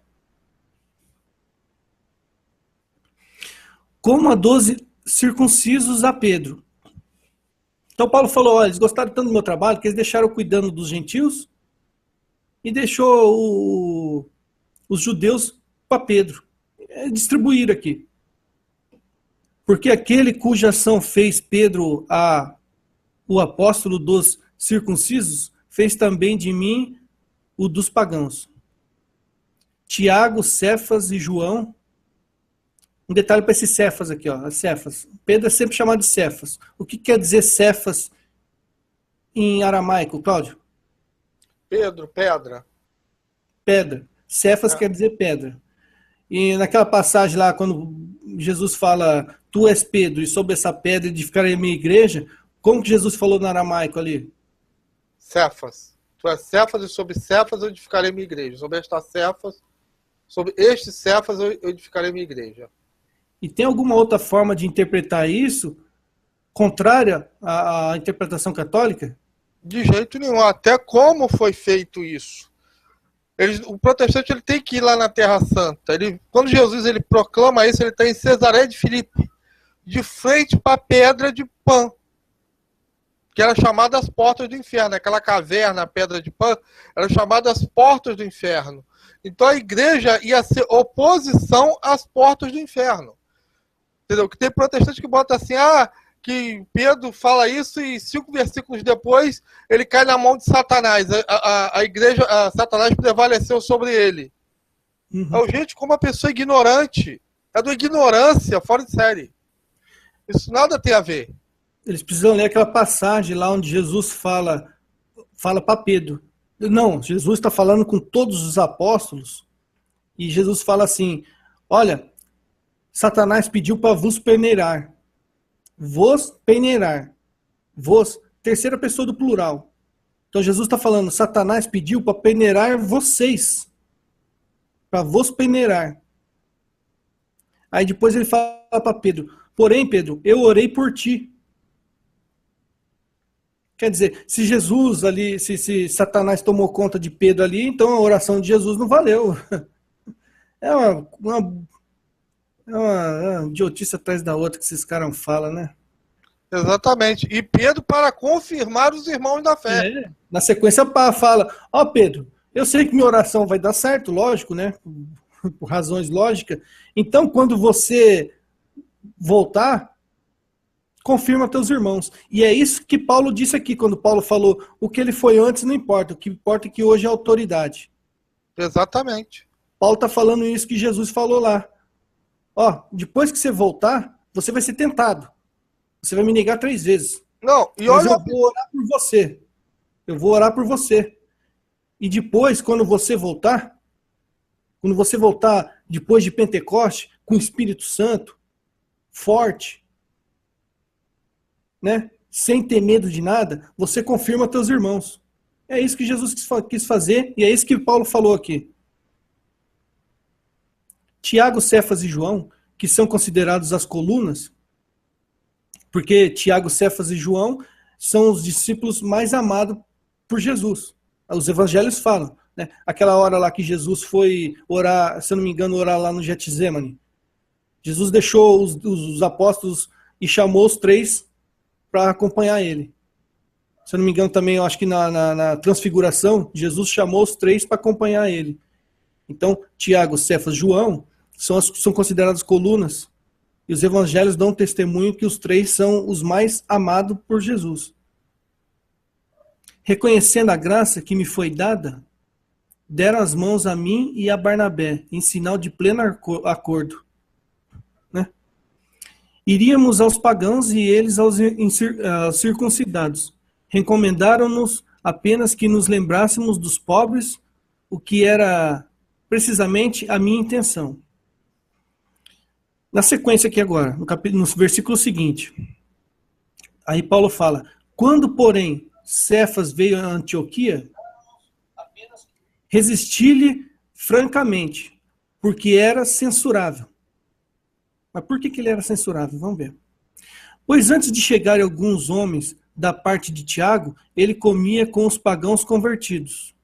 Como a 12 circuncisos a Pedro. Então Paulo falou, olha, eles gostaram tanto do meu trabalho que eles deixaram cuidando dos gentios e deixou os judeus para Pedro. Distribuir aqui. Porque aquele cuja ação fez Pedro o apóstolo dos circuncisos, fez também de mim o dos pagãos. Tiago, Cefas e João. Um detalhe para esse Cefas aqui, ó, Cefas. Pedro é sempre chamado de Cefas. O que quer dizer Cefas em aramaico, Cláudio? Pedro, pedra. Pedra. Cefas quer dizer pedra. E naquela passagem lá, quando Jesus fala, tu és Pedro, e sobre essa pedra edificarei a minha igreja, como que Jesus falou no aramaico ali? Cefas. Tu és Cefas, e sobre Cefas eu edificarei minha igreja. Sobre este Cefas eu edificarei minha igreja. E tem alguma outra forma de interpretar isso, contrária à interpretação católica? De jeito nenhum. Até como foi feito isso? O protestante ele tem que ir lá na Terra Santa. Quando Jesus ele proclama isso, ele está em Cesareia de Filipe, de frente para a pedra de Pan, que era chamada as portas do inferno. Aquela caverna, a pedra de Pan, era chamada as portas do inferno. Então a igreja ia ser oposição às portas do inferno. Entendeu? Que tem protestante que bota assim, que Pedro fala isso e 5 versículos depois ele cai na mão de Satanás. A igreja, Satanás prevaleceu sobre ele. Uhum. Gente, como uma pessoa ignorante. É do ignorância, fora de série. Isso nada tem a ver. Eles precisam ler aquela passagem lá onde Jesus fala para Pedro. Não, Jesus está falando com todos os apóstolos e Jesus fala assim, olha, Satanás pediu para vos peneirar. Vos peneirar. Vos, terceira pessoa do plural. Então Jesus está falando, Satanás pediu para peneirar vocês. Para vos peneirar. Aí depois ele fala para Pedro, porém, Pedro, eu orei por ti. Quer dizer, se Jesus ali, se Satanás tomou conta de Pedro ali, então a oração de Jesus não valeu. É uma idiotice atrás da outra que esses caras falam, né? Exatamente. E Pedro para confirmar os irmãos da fé. Na sequência fala, Pedro, eu sei que minha oração vai dar certo, lógico, né? Por razões lógicas. Então, quando você voltar, confirma teus irmãos. E é isso que Paulo disse aqui, quando Paulo falou, o que ele foi antes não importa, o que importa é que hoje é autoridade. Exatamente. Paulo está falando isso que Jesus falou lá. Depois que você voltar, você vai ser tentado. Você vai me negar 3 vezes. Não, mas eu vou orar por você. Eu vou orar por você. E depois, quando você voltar depois de Pentecoste, com o Espírito Santo, forte, né? Sem ter medo de nada, você confirma teus irmãos. É isso que Jesus quis fazer e é isso que Paulo falou aqui. Tiago, Cefas e João, que são considerados as colunas, porque Tiago, Cefas e João são os discípulos mais amados por Jesus. Os evangelhos falam, né? Aquela hora lá que Jesus foi orar, se eu não me engano, orar lá no Getsemane. Jesus deixou os apóstolos e chamou os 3 para acompanhar ele. Se eu não me engano também, eu acho que na transfiguração, Jesus chamou os 3 para acompanhar ele. Então, Tiago, Cefas, João são considerados colunas. E os evangelhos dão testemunho que os 3 são os mais amados por Jesus. Reconhecendo a graça que me foi dada, deram as mãos a mim e a Barnabé, em sinal de pleno acordo. Né? Iríamos aos pagãos e eles aos circuncidados. Recomendaram-nos apenas que nos lembrássemos dos pobres, o que era precisamente a minha intenção. Na sequência aqui agora, no versículo seguinte, aí Paulo fala, quando, porém, Cefas veio a Antioquia, resisti-lhe francamente, porque era censurável. Mas por que ele era censurável? Vamos ver. Pois antes de chegarem alguns homens da parte de Tiago, ele comia com os pagãos convertidos.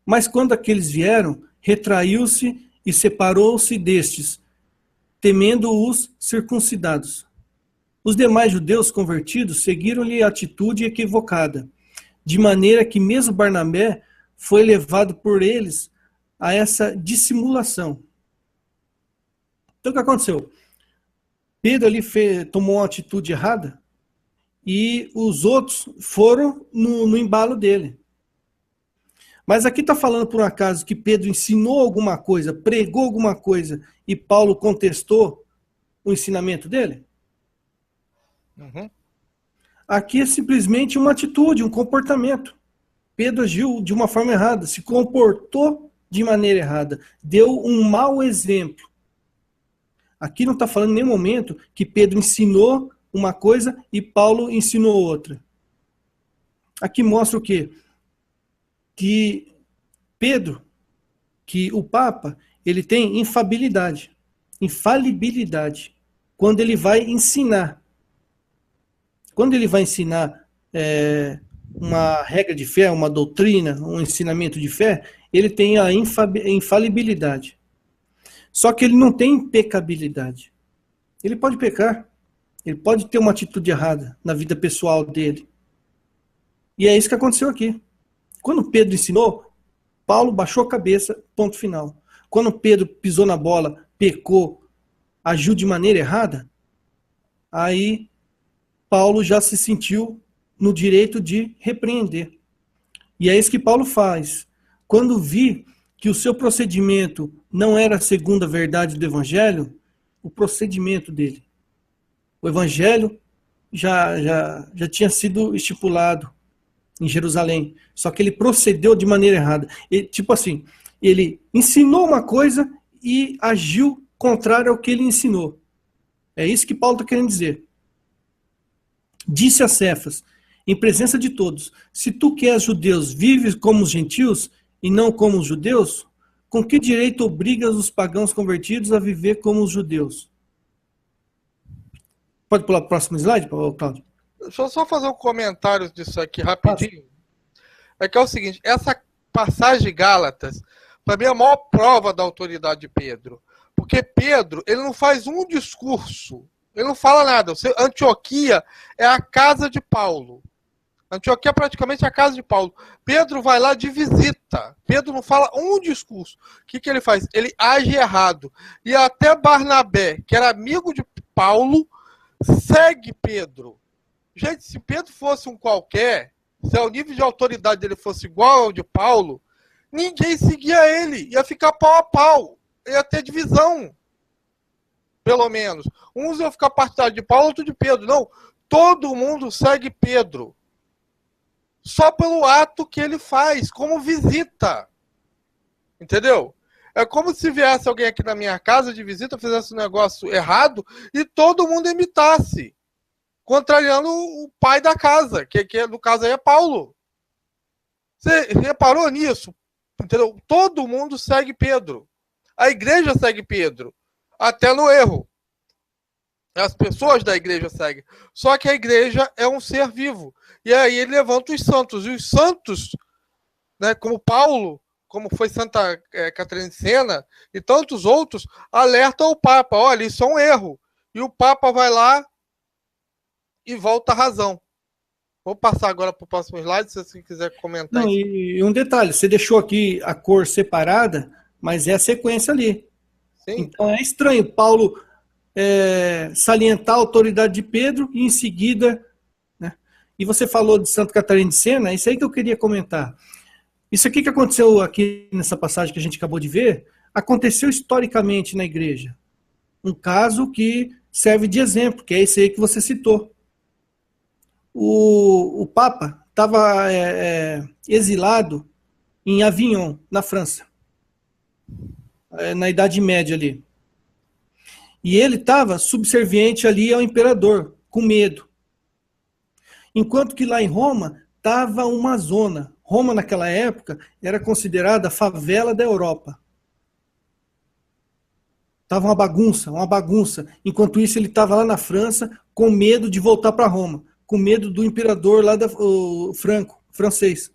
Mas quando aqueles vieram, retraiu-se e separou-se destes, temendo os circuncidados. Os demais judeus convertidos seguiram-lhe a atitude equivocada, de maneira que mesmo Barnabé foi levado por eles a essa dissimulação. Então o que aconteceu? Pedro ali tomou uma atitude errada e os outros foram no embalo dele. Mas aqui está falando por um acaso que Pedro ensinou alguma coisa, pregou alguma coisa e Paulo contestou o ensinamento dele? Uhum. Aqui é simplesmente uma atitude, um comportamento. Pedro agiu de uma forma errada, se comportou de maneira errada, deu um mau exemplo. Aqui não está falando em nenhum momento que Pedro ensinou uma coisa e Paulo ensinou outra. Aqui mostra o quê? Que Pedro, que o Papa, ele tem infalibilidade quando ele vai ensinar. Quando ele vai ensinar uma regra de fé, uma doutrina, um ensinamento de fé, ele tem a infalibilidade. Só que ele não tem impecabilidade. Ele pode pecar, ele pode ter uma atitude errada na vida pessoal dele. E é isso que aconteceu aqui. Quando Pedro ensinou, Paulo baixou a cabeça, ponto final. Quando Pedro pisou na bola, pecou, agiu de maneira errada, aí Paulo já se sentiu no direito de repreender. E é isso que Paulo faz. Quando vi que o seu procedimento não era segundo a verdade do Evangelho, o procedimento dele. O Evangelho já tinha sido estipulado em Jerusalém, só que ele procedeu de maneira errada. Tipo assim, ele ensinou uma coisa e agiu contrário ao que ele ensinou. É isso que Paulo está querendo dizer. Disse a Cefas, em presença de todos, se tu que és judeus vives como os gentios e não como os judeus, com que direito obrigas os pagãos convertidos a viver como os judeus? Pode pular para o próximo slide, Cláudio? Deixa eu só fazer um comentário disso aqui rapidinho. É que é o seguinte, essa passagem de Gálatas, para mim é a maior prova da autoridade de Pedro. Porque Pedro, ele não faz um discurso, ele não fala nada. Antioquia é a casa de Paulo. Antioquia é praticamente a casa de Paulo. Pedro vai lá de visita. Pedro não fala um discurso. O que ele faz? Ele age errado. E até Barnabé, que era amigo de Paulo, segue Pedro. Gente, se Pedro fosse um qualquer, se o nível de autoridade dele fosse igual ao de Paulo, ninguém seguia ele. Ia ficar pau a pau. Ia ter divisão. Pelo menos. Uns iam ficar partidários de Paulo, outros de Pedro. Não. Todo mundo segue Pedro. Só pelo ato que ele faz, como visita. Entendeu? É como se viesse alguém aqui na minha casa de visita, fizesse um negócio errado e todo mundo imitasse. Contrariando o pai da casa, que no caso aí é Paulo. Você reparou nisso? Entendeu? Todo mundo segue Pedro. A igreja segue Pedro. Até no erro. As pessoas da igreja seguem. Só que a igreja é um ser vivo. E aí ele levanta os santos. E os santos, né, como Paulo, como foi Santa Catarina de Sena, e tantos outros, alertam o Papa. Olha, isso é um erro. E o Papa vai lá e volta à razão. Vou passar agora para o próximo slide, se você quiser comentar. Não, e um detalhe, você deixou aqui a cor separada, mas é a sequência ali. Sim. Então é estranho Paulo salientar a autoridade de Pedro e em seguida... Né? E você falou de Santa Catarina de Sena, isso aí que eu queria comentar. Isso aqui que aconteceu aqui nessa passagem que a gente acabou de ver, aconteceu historicamente na igreja. Um caso que serve de exemplo, que é esse aí que você citou. O Papa estava exilado em Avignon, na França, na Idade Média ali. E ele estava subserviente ali ao imperador, com medo. Enquanto que lá em Roma estava uma zona. Roma, naquela época, era considerada a favela da Europa. Estava uma bagunça. Enquanto isso, ele estava lá na França, com medo de voltar para Roma. Com medo do imperador lá francês.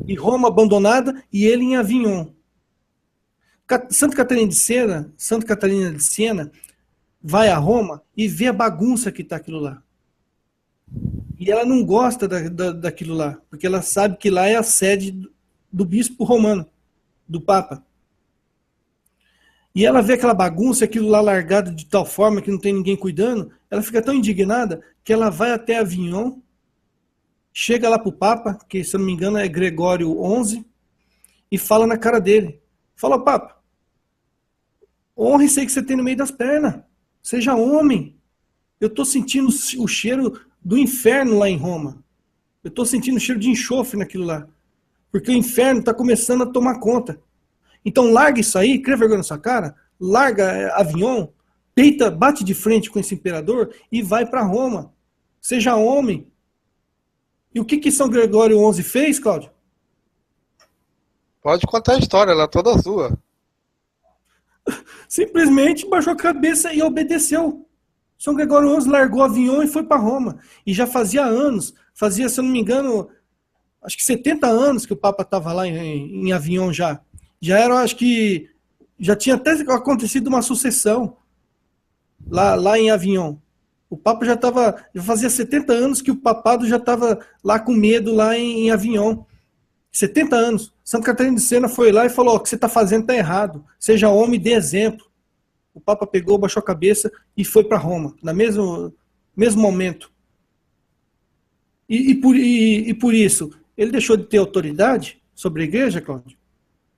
E Roma abandonada e ele em Avignon. Santa Catarina de Sena vai a Roma e vê a bagunça que está aquilo lá. E ela não gosta daquilo lá, porque ela sabe que lá é a sede do bispo romano, do Papa. e ela vê aquela bagunça, aquilo lá largado de tal forma que não tem ninguém cuidando, ela fica tão indignada que ela vai até Avignon, chega lá pro Papa, que se eu não me engano é Gregório XI, e fala na cara dele. Fala, Papa, honre isso aí que você tem no meio das pernas. Seja homem. Eu estou sentindo o cheiro do inferno lá em Roma. Eu estou sentindo o cheiro de enxofre naquilo lá. Porque o inferno está começando a tomar conta. Então larga isso aí, cria vergonha na sua cara, larga Avignon, peita, bate de frente com esse imperador e vai para Roma. Seja homem. E o que São Gregório XI fez, Cláudio? Pode contar a história, ela é toda sua. Simplesmente baixou a cabeça e obedeceu. São Gregório XI largou Avignon e foi para Roma. E já fazia anos, se eu não me engano, acho que 70 anos que o Papa estava lá em Avignon já. Já era, acho que, já tinha até acontecido uma sucessão lá em Avignon. O Papa já fazia 70 anos que o papado já estava lá com medo lá em Avignon. 70 anos. Santa Catarina de Sena foi lá e falou, o que você está fazendo está errado. Seja homem e dê exemplo. O Papa pegou, baixou a cabeça e foi para Roma, no mesmo momento. E por isso, ele deixou de ter autoridade sobre a igreja, Cláudio?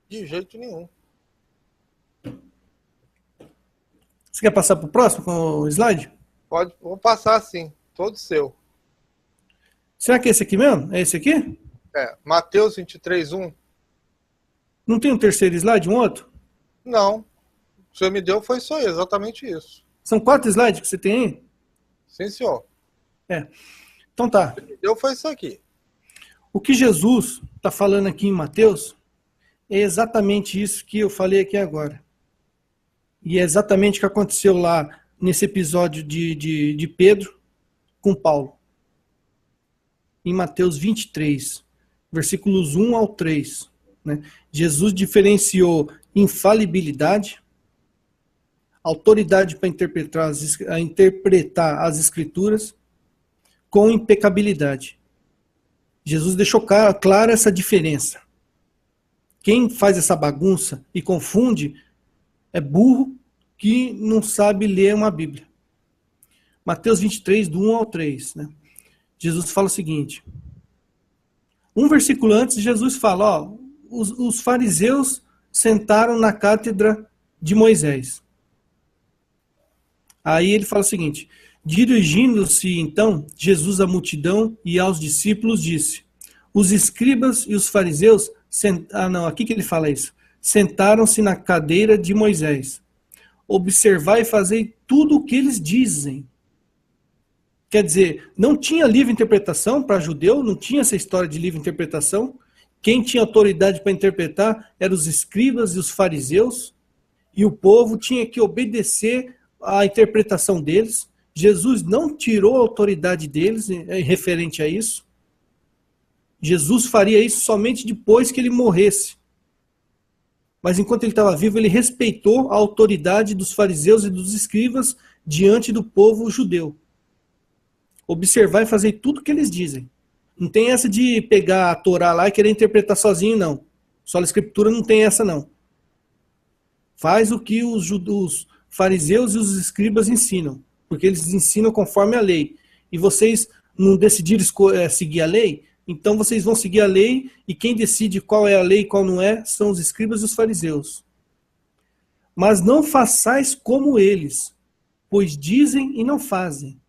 De jeito nenhum. Você quer passar para o próximo com o slide? Pode, vou passar sim, todo seu. Será que é esse aqui mesmo? É esse aqui? Mateus 23:1. Não tem um terceiro slide, um outro? Não. O senhor me deu foi só exatamente isso. São 4 slides que você tem aí? Sim, senhor. Então tá. O que me deu foi isso aqui. O que Jesus está falando aqui em Mateus é exatamente isso que eu falei aqui agora. E é exatamente o que aconteceu lá nesse episódio de Pedro com Paulo. Em Mateus 23, versículos 1 ao 3. Né? Jesus diferenciou infalibilidade, autoridade para interpretar as escrituras, com impecabilidade. Jesus deixou clara essa diferença. Quem faz essa bagunça e confunde é burro que não sabe ler uma Bíblia. Mateus 23, do 1 ao 3. Né? Jesus fala o seguinte. Um versículo antes, Jesus fala, os fariseus sentaram na cátedra de Moisés. Aí ele fala o seguinte, dirigindo-se então Jesus à multidão e aos discípulos disse, os escribas e os fariseus, aqui que ele fala isso, sentaram-se na cadeira de Moisés. Observai e fazei tudo o que eles dizem. Quer dizer, não tinha livre interpretação para judeu, não tinha essa história de livre interpretação. Quem tinha autoridade para interpretar eram os escribas e os fariseus, e o povo tinha que obedecer à interpretação deles. Jesus não tirou a autoridade deles referente a isso. Jesus faria isso somente depois que ele morresse. Mas enquanto ele estava vivo, ele respeitou a autoridade dos fariseus e dos escribas diante do povo judeu. Observar e fazer tudo o que eles dizem. Não tem essa de pegar a Torá lá e querer interpretar sozinho, não. Só a escritura não tem essa, não. Faz o que os fariseus e os escribas ensinam. Porque eles ensinam conforme a lei. E vocês não decidiram seguir a lei, então vocês vão seguir a lei, e quem decide qual é a lei e qual não é, são os escribas e os fariseus. Mas não façais como eles, pois dizem e não fazem.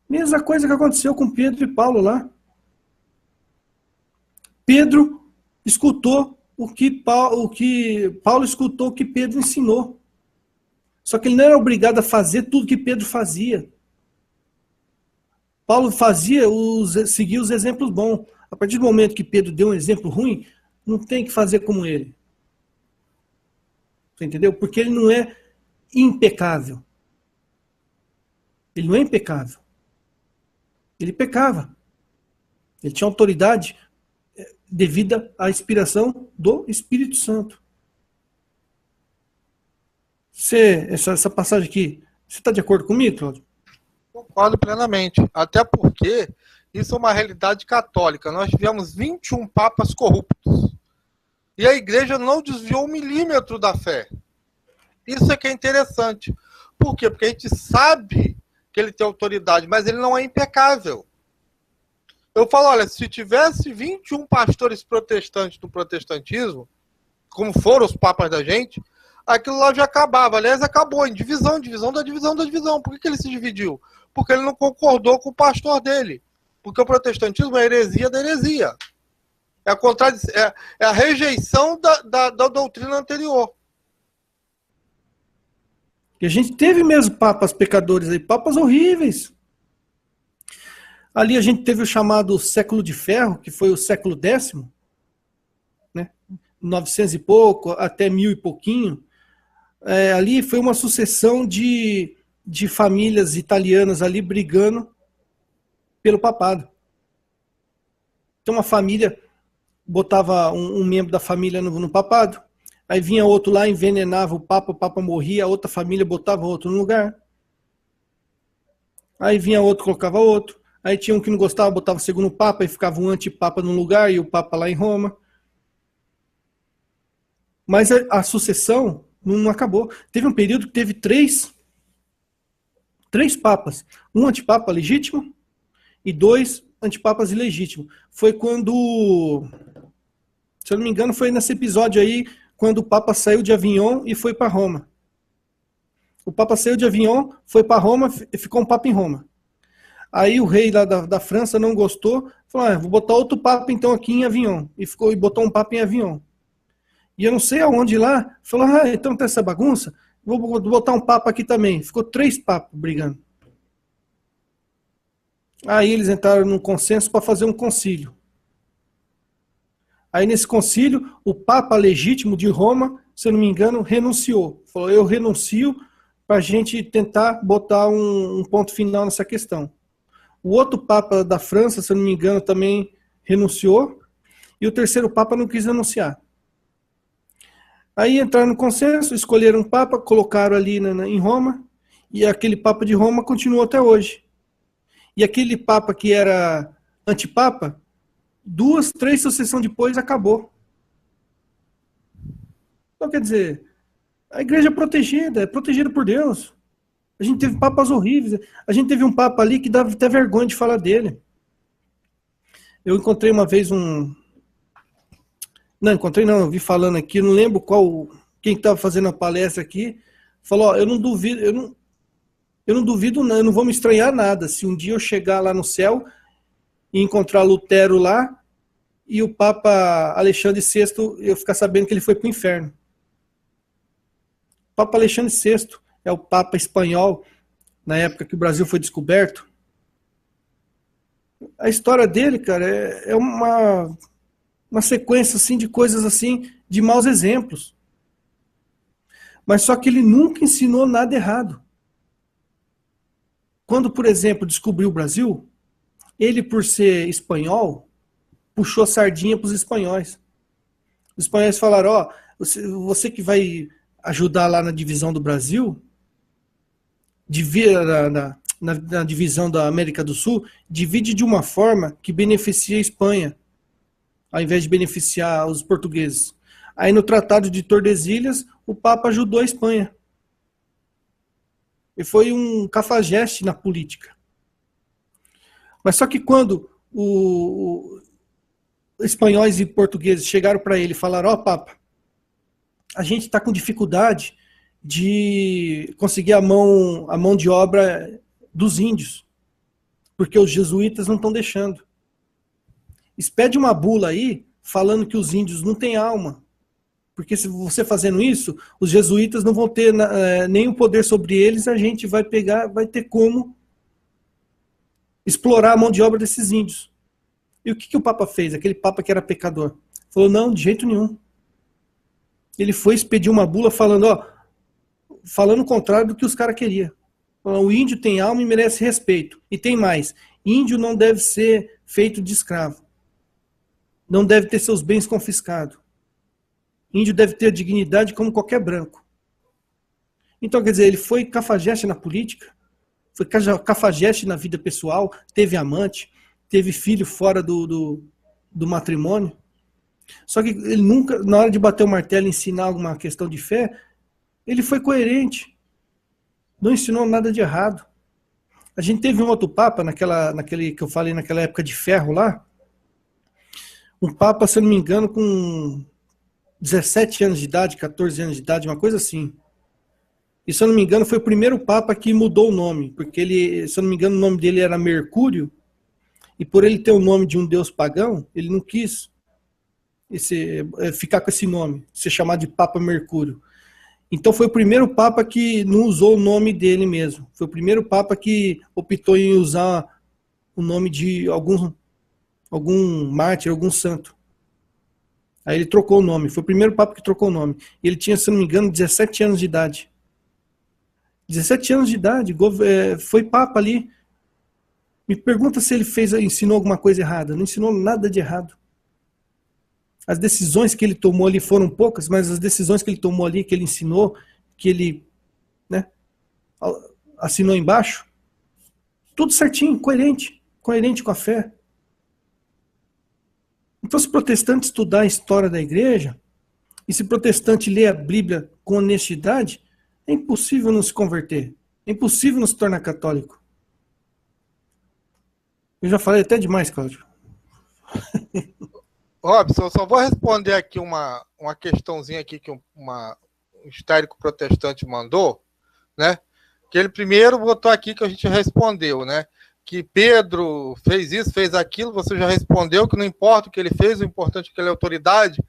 Mesma coisa que aconteceu com Pedro e Paulo lá. Pedro escutou o que Paulo escutou o que Pedro ensinou. Só que ele não era obrigado a fazer tudo que Pedro fazia. Paulo seguia os exemplos bons. A partir do momento que Pedro deu um exemplo ruim, não tem que fazer como ele. Você entendeu? Porque ele não é impecável. Ele não é impecável. Ele pecava. Ele tinha autoridade devida à inspiração do Espírito Santo. Essa passagem aqui, você está de acordo comigo, Cláudio? Concordo plenamente. Até porque isso é uma realidade católica. Nós tivemos 21 papas corruptos. E a igreja não desviou 1 milímetro da fé. Isso é que é interessante. Por quê? Porque a gente sabe que ele tem autoridade, mas ele não é impecável. Eu falo, olha, se tivesse 21 pastores protestantes do protestantismo, como foram os papas da gente, aquilo lá já acabava. Aliás, acabou em divisão, divisão da divisão da divisão. Por que ele se dividiu? Porque ele não concordou com o pastor dele. Porque o protestantismo é a heresia da heresia. É a rejeição da doutrina anterior. E a gente teve mesmo papas pecadores aí, papas horríveis. Ali a gente teve o chamado século de ferro, que foi o século X, né? 900 e pouco, até 1000 e pouquinho. Ali foi uma sucessão de famílias italianas ali brigando pelo papado. Então uma família botava um membro da família no papado, aí vinha outro lá, envenenava o papa morria, a outra família botava outro no lugar. Aí vinha outro, colocava outro. Aí tinha um que não gostava, botava o segundo papa e ficava um antipapa no lugar e o papa lá em Roma. Mas a sucessão não acabou. Teve um período que teve três papas. Um antipapa legítimo e 2 antipapas ilegítimos. Foi quando, se eu não me engano, foi nesse episódio aí, quando o papa saiu de Avignon e foi para Roma. O papa saiu de Avignon, foi para Roma e ficou um papa em Roma. Aí o rei lá da França não gostou, falou, vou botar outro papa então aqui em Avignon. E botou um papa em Avignon. E eu não sei aonde lá, falou, então tá essa bagunça, vou botar um papa aqui também. Ficou 3 papas brigando. Aí eles entraram num consenso para fazer um concílio. Aí nesse concílio, o papa legítimo de Roma, se eu não me engano, renunciou. Falou, eu renuncio para a gente tentar botar um ponto final nessa questão. O outro papa da França, se eu não me engano, também renunciou. E o terceiro papa não quis renunciar. Aí entraram no consenso, escolheram um papa, colocaram ali em Roma. E aquele papa de Roma continuou até hoje. E aquele papa que era antipapa, 2, 3 sucessões depois acabou. Então, quer dizer, a igreja é protegida por Deus. A gente teve papas horríveis. A gente teve um papa ali que dava até vergonha de falar dele. Eu encontrei uma vez eu vi falando aqui, não lembro quem estava fazendo a palestra aqui, falou, eu não duvido, eu não vou me estranhar nada se um dia eu chegar lá no céu e encontrar Lutero lá e o Papa Alexandre VI, eu ficar sabendo que ele foi para o inferno. O Papa Alexandre VI é o Papa espanhol, na época que o Brasil foi descoberto. A história dele, cara, é uma sequência assim, de coisas assim, de maus exemplos. Mas só que ele nunca ensinou nada errado. Quando, por exemplo, descobriu o Brasil, ele, por ser espanhol, puxou sardinha para os espanhóis. Os espanhóis falaram, você que vai ajudar lá na divisão do Brasil, na divisão da América do Sul, divide de uma forma que beneficia a Espanha, ao invés de beneficiar os portugueses. Aí no Tratado de Tordesilhas, o Papa ajudou a Espanha. E foi um cafajeste na política. Mas só que quando os espanhóis e portugueses chegaram para ele e falaram, Papa, a gente está com dificuldade de conseguir a mão de obra dos índios, porque os jesuítas não estão deixando. Expede uma bula aí, falando que os índios não têm alma. Porque se você fazendo isso, os jesuítas não vão ter nenhum poder sobre eles, a gente vai ter como explorar a mão de obra desses índios. E o que o Papa fez? Aquele Papa que era pecador. Falou, não, de jeito nenhum. Ele foi expedir uma bula falando o contrário do que os caras queriam. O índio tem alma e merece respeito. E tem mais, índio não deve ser feito de escravo. Não deve ter seus bens confiscados. Índio deve ter dignidade como qualquer branco. Então, quer dizer, ele foi cafajeste na política, foi cafajeste na vida pessoal, teve amante, teve filho fora do matrimônio. Só que ele nunca, na hora de bater o martelo e ensinar alguma questão de fé, Ele foi coerente. Não ensinou nada de errado. A gente teve um outro papa, naquele que eu falei, naquela época de ferro lá. Um papa, se eu não me engano, com 17 anos de idade, 14 anos de idade, uma coisa assim. E se eu não me engano, foi o primeiro papa que mudou o nome. Porque ele, se eu não me engano, o nome dele era Mercúrio. E por ele ter o nome de um deus pagão, ele não quis ficar com esse nome, ser chamado de Papa Mercúrio. Então foi o primeiro Papa que não usou o nome dele mesmo. Foi o primeiro Papa que optou em usar o nome de algum mártir, algum santo. Aí ele trocou o nome. Foi o primeiro Papa que trocou o nome. E ele tinha, se não me engano, 17 anos de idade. 17 anos de idade, foi Papa ali. Me pergunta se ele ensinou alguma coisa errada. Não ensinou nada de errado. As decisões que ele tomou ali foram poucas, mas as decisões que ele tomou ali, que ele ensinou, que ele, né, assinou embaixo, tudo certinho, coerente com a fé. Então, se o protestante estudar a história da igreja, e se o protestante ler a Bíblia com honestidade, é impossível não se converter. É impossível não se tornar católico. Eu já falei até demais, Cláudio. Robson, eu só vou responder aqui uma questãozinha aqui que um histérico protestante mandou, né? Que ele primeiro botou aqui que a gente respondeu, né? Que Pedro fez isso, fez aquilo, você já respondeu que não importa o que ele fez, o importante é que ele é autoridade.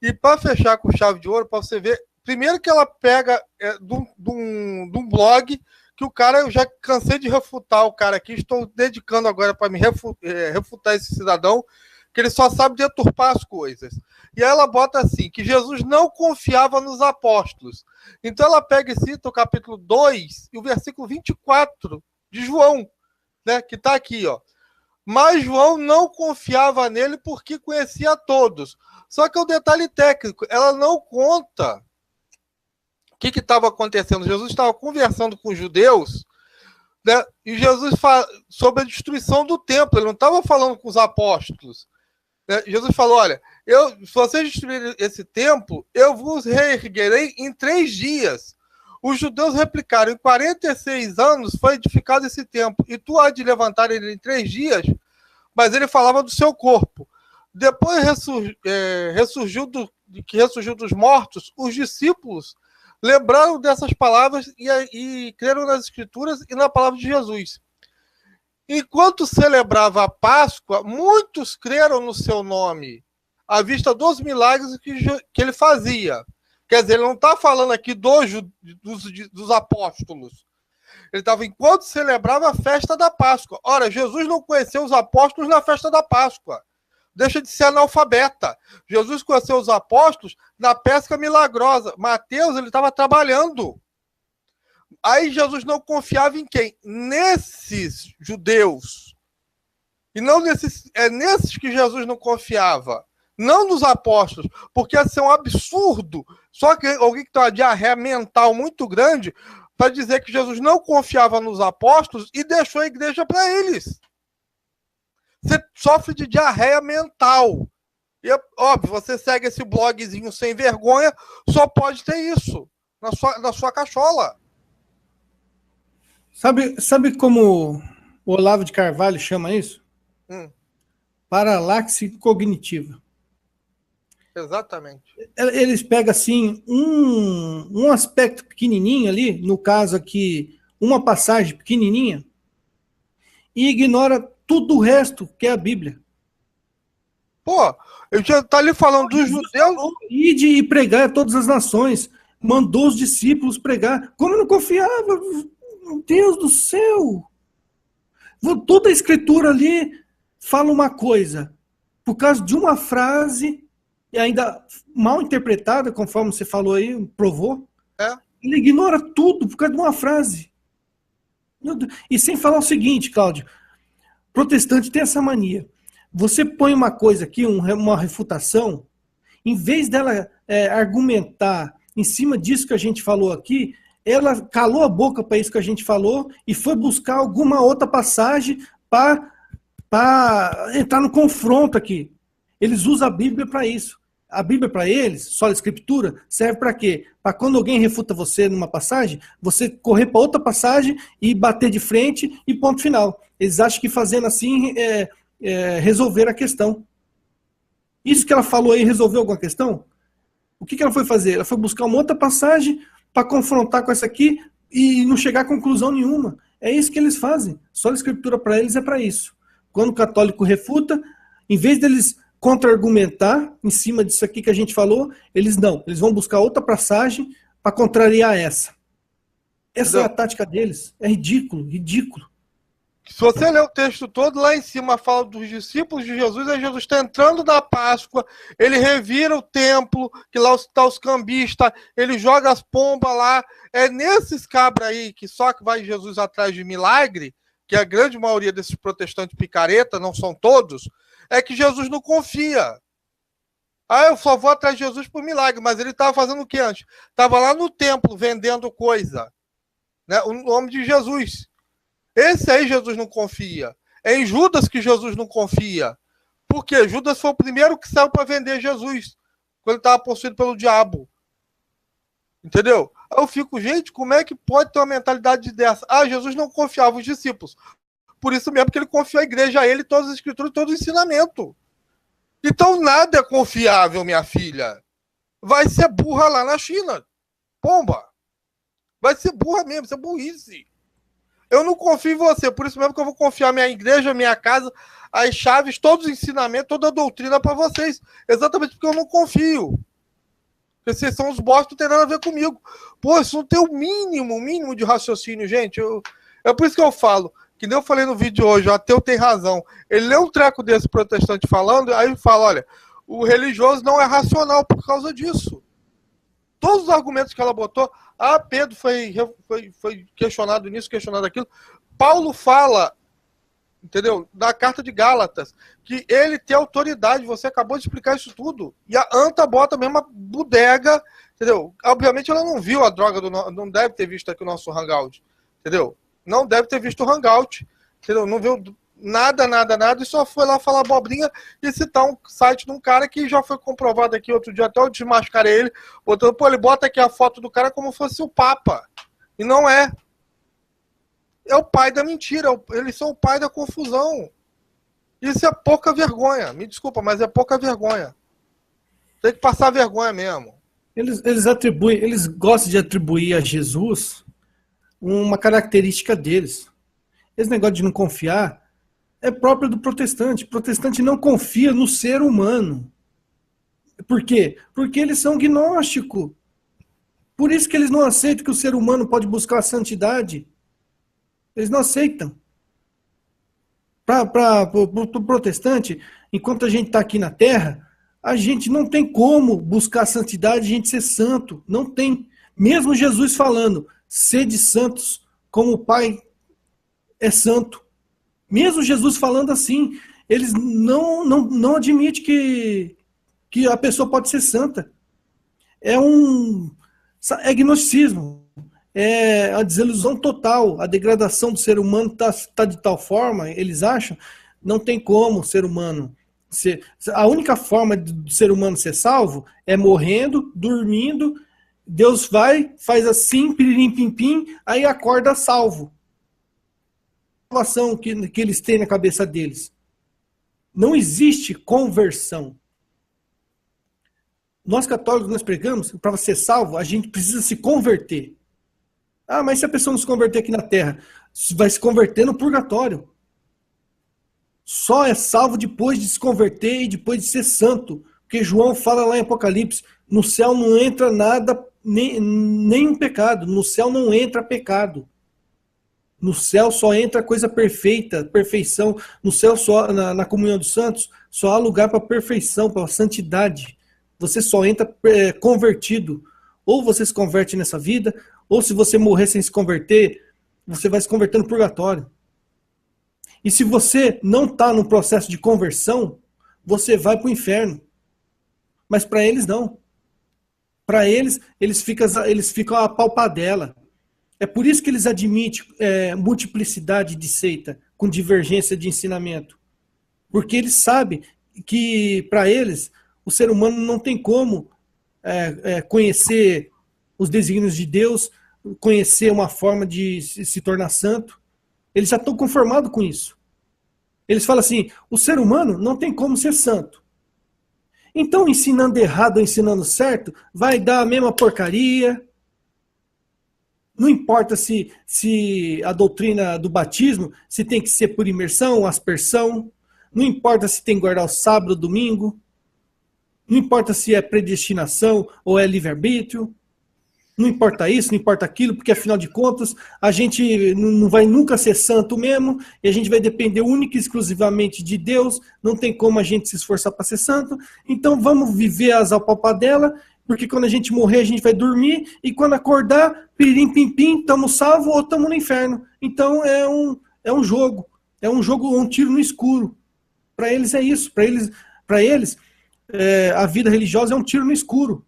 E para fechar com chave de ouro, para você ver, primeiro que ela pega de um blog que o cara, eu já cansei de refutar o cara aqui, estou dedicando agora para me refutar esse cidadão, que ele só sabe deturpar as coisas. E aí ela bota assim, que Jesus não confiava nos apóstolos. Então ela pega e cita o capítulo 2 e o versículo 24 de João, né, que está aqui, ó. Mas João não confiava nele porque conhecia todos. Só que o detalhe técnico, ela não conta o que estava acontecendo. Jesus estava conversando com os judeus, né, e Jesus fala sobre a destruição do templo. Ele não estava falando com os apóstolos. Jesus falou, olha, se vocês destruírem esse templo, eu vos reerguerei em 3 dias. Os judeus replicaram, em 46 anos foi edificado esse templo, e tu há de levantar ele em 3 dias, mas ele falava do seu corpo. Depois ressurgiu dos mortos, os discípulos lembraram dessas palavras e creram nas Escrituras e na palavra de Jesus. Enquanto celebrava a Páscoa, muitos creram no seu nome, à vista dos milagres que ele fazia. Quer dizer, ele não está falando aqui dos apóstolos. Ele estava, enquanto celebrava a festa da Páscoa. Ora, Jesus não conheceu os apóstolos na festa da Páscoa. Deixa de ser analfabeta. Jesus conheceu os apóstolos na pesca milagrosa. Mateus, ele estava trabalhando. Aí Jesus não confiava em quem? Nesses judeus. E não nesses que Jesus não confiava. Não nos apóstolos. Porque ia ser um absurdo. Só que alguém que tem uma diarreia mental muito grande para dizer que Jesus não confiava nos apóstolos e deixou a igreja para eles. Você sofre de diarreia mental. E, óbvio, você segue esse blogzinho sem vergonha, só pode ter isso na sua cachola. Sabe como o Olavo de Carvalho chama isso? Paralaxe cognitiva. Exatamente. Eles pegam assim um aspecto pequenininho ali, no caso aqui, uma passagem pequenininha, e ignora tudo o resto que é a Bíblia. Pô, eu já tá ali falando dos judeus. Ide e pregar a todas as nações. Mandou os discípulos pregar. Como eu não confiava? Meu Deus do céu! Toda a escritura ali fala uma coisa. Por causa de uma frase, e ainda mal interpretada, conforme você falou aí, provou. Ele ignora tudo por causa de uma frase. E sem falar o seguinte, Cláudio, protestante tem essa mania. Você põe uma coisa aqui, uma refutação, em vez dela argumentar em cima disso que a gente falou aqui, ela calou a boca para isso que a gente falou e foi buscar alguma outra passagem para entrar no confronto aqui. Eles usam a Bíblia para isso. A Bíblia para eles, só a Escritura, serve para quê? Para quando alguém refuta você numa passagem, você correr para outra passagem e bater de frente e ponto final. Eles acham que fazendo assim resolver a questão. Isso que ela falou aí resolveu alguma questão? O que ela foi fazer? Ela foi buscar uma outra passagem para confrontar com essa aqui e não chegar a conclusão nenhuma. É isso que eles fazem. Só a Escritura para eles é para isso. Quando o católico refuta, em vez deles contra-argumentar em cima disso aqui que a gente falou, eles vão buscar outra passagem para contrariar essa. Essa é a tática deles. É ridículo, ridículo. Se você ler o texto todo, lá em cima fala dos discípulos de Jesus, aí Jesus está entrando na Páscoa, ele revira o templo, que lá está os cambistas, ele joga as pombas lá. É nesses cabras aí que só que vai Jesus atrás de milagre, que a grande maioria desses protestantes picareta, não são todos, é que Jesus não confia. Eu só vou atrás de Jesus por milagre, mas ele estava fazendo o que antes? Estava lá no templo vendendo coisa, né? O nome de Jesus. Esse aí Jesus não confia. É em Judas que Jesus não confia. Por quê? Judas foi o primeiro que saiu para vender Jesus, quando ele estava possuído pelo diabo. Entendeu? Aí eu fico, gente, como é que pode ter uma mentalidade dessa? Jesus não confiava os discípulos. Por isso mesmo que ele confiou a igreja a ele, todas as escrituras, todo o ensinamento. Então nada é confiável, minha filha. Vai ser burra lá na China. Pomba. Vai ser burra mesmo, isso é burrice. Eu não confio em você, por isso mesmo que eu vou confiar minha igreja, minha casa, as chaves, todos os ensinamentos, toda a doutrina para vocês. Exatamente porque eu não confio. Porque vocês são os bostos, não tem nada a ver comigo. Pô, isso não tem o mínimo de raciocínio, gente. É por isso que eu falo. Que nem eu falei no vídeo hoje, o ateu tem razão. Ele lê um treco desse protestante falando, aí ele fala, olha, o religioso não é racional por causa disso. Todos os argumentos que ela botou, Pedro foi questionado nisso, questionado aquilo. Paulo fala, entendeu? Da carta de Gálatas, que ele tem autoridade, você acabou de explicar isso tudo. E a Anta bota a mesma bodega, entendeu? Obviamente ela não viu a droga, não deve ter visto aqui o nosso Hangout, entendeu? Não deve ter visto o Hangout, entendeu? Não viu nada, e só foi lá falar abobrinha e citar um site de um cara que já foi comprovado aqui outro dia, até eu desmascarei ele, botando, ele bota aqui a foto do cara como se fosse o Papa. E não é. É o pai da mentira, eles são o pai da confusão. Isso é pouca vergonha, me desculpa, mas é pouca vergonha. Tem que passar vergonha mesmo. Eles gostam de atribuir a Jesus uma característica deles. Esse negócio de não confiar é próprio do protestante. O protestante não confia no ser humano. Por quê? Porque eles são gnósticos. Por isso que eles não aceitam que o ser humano pode buscar a santidade. Eles não aceitam. Para o protestante, enquanto a gente está aqui na Terra, a gente não tem como buscar a santidade, a gente ser santo. Não tem. Mesmo Jesus falando, sede santos como o Pai é santo. Mesmo Jesus falando assim, eles não admitem que a pessoa pode ser santa. É gnosticismo. É a desilusão total. A degradação do ser humano está de tal forma, eles acham, não tem como o ser humano ser. A única forma do ser humano ser salvo é morrendo, dormindo. Deus vai, faz assim, piririm, pim, pim, aí acorda salvo. A salvação que eles têm na cabeça deles. Não existe conversão. Nós católicos, nós pregamos, para ser salvo, a gente precisa se converter. Mas se a pessoa não se converter aqui na Terra, vai se converter no purgatório. Só é salvo depois de se converter e depois de ser santo. Porque João fala lá em Apocalipse, no céu não entra nada, nenhum pecado. No céu não entra pecado. No céu só entra coisa perfeita, perfeição. No céu, só na comunhão dos santos, só há lugar para perfeição, para santidade. Você só entra convertido. Ou você se converte nessa vida, ou se você morrer sem se converter, você vai se converter no purgatório. E se você não está no processo de conversão, você vai para o inferno. Mas para eles não. Para eles ficam a palpadela. É por isso que eles admitem multiplicidade de seita, com divergência de ensinamento. Porque eles sabem que, para eles, o ser humano não tem como conhecer os desígnios de Deus, conhecer uma forma de se tornar santo. Eles já estão conformados com isso. Eles falam assim, o ser humano não tem como ser santo. Então, ensinando errado ou ensinando certo, vai dar a mesma porcaria. Não importa se a doutrina do batismo, se tem que ser por imersão ou aspersão. Não importa se tem que guardar o sábado ou domingo. Não importa se é predestinação ou é livre-arbítrio. Não importa isso, não importa aquilo, porque afinal de contas a gente não vai nunca ser santo mesmo, e a gente vai depender única e exclusivamente de Deus, não tem como a gente se esforçar para ser santo, então vamos viver as alpapadela, porque quando a gente morrer a gente vai dormir, e quando acordar, pirim pim pim, estamos salvos ou estamos no inferno. Então é um jogo, um tiro no escuro. Para eles é isso, para eles a vida religiosa é um tiro no escuro.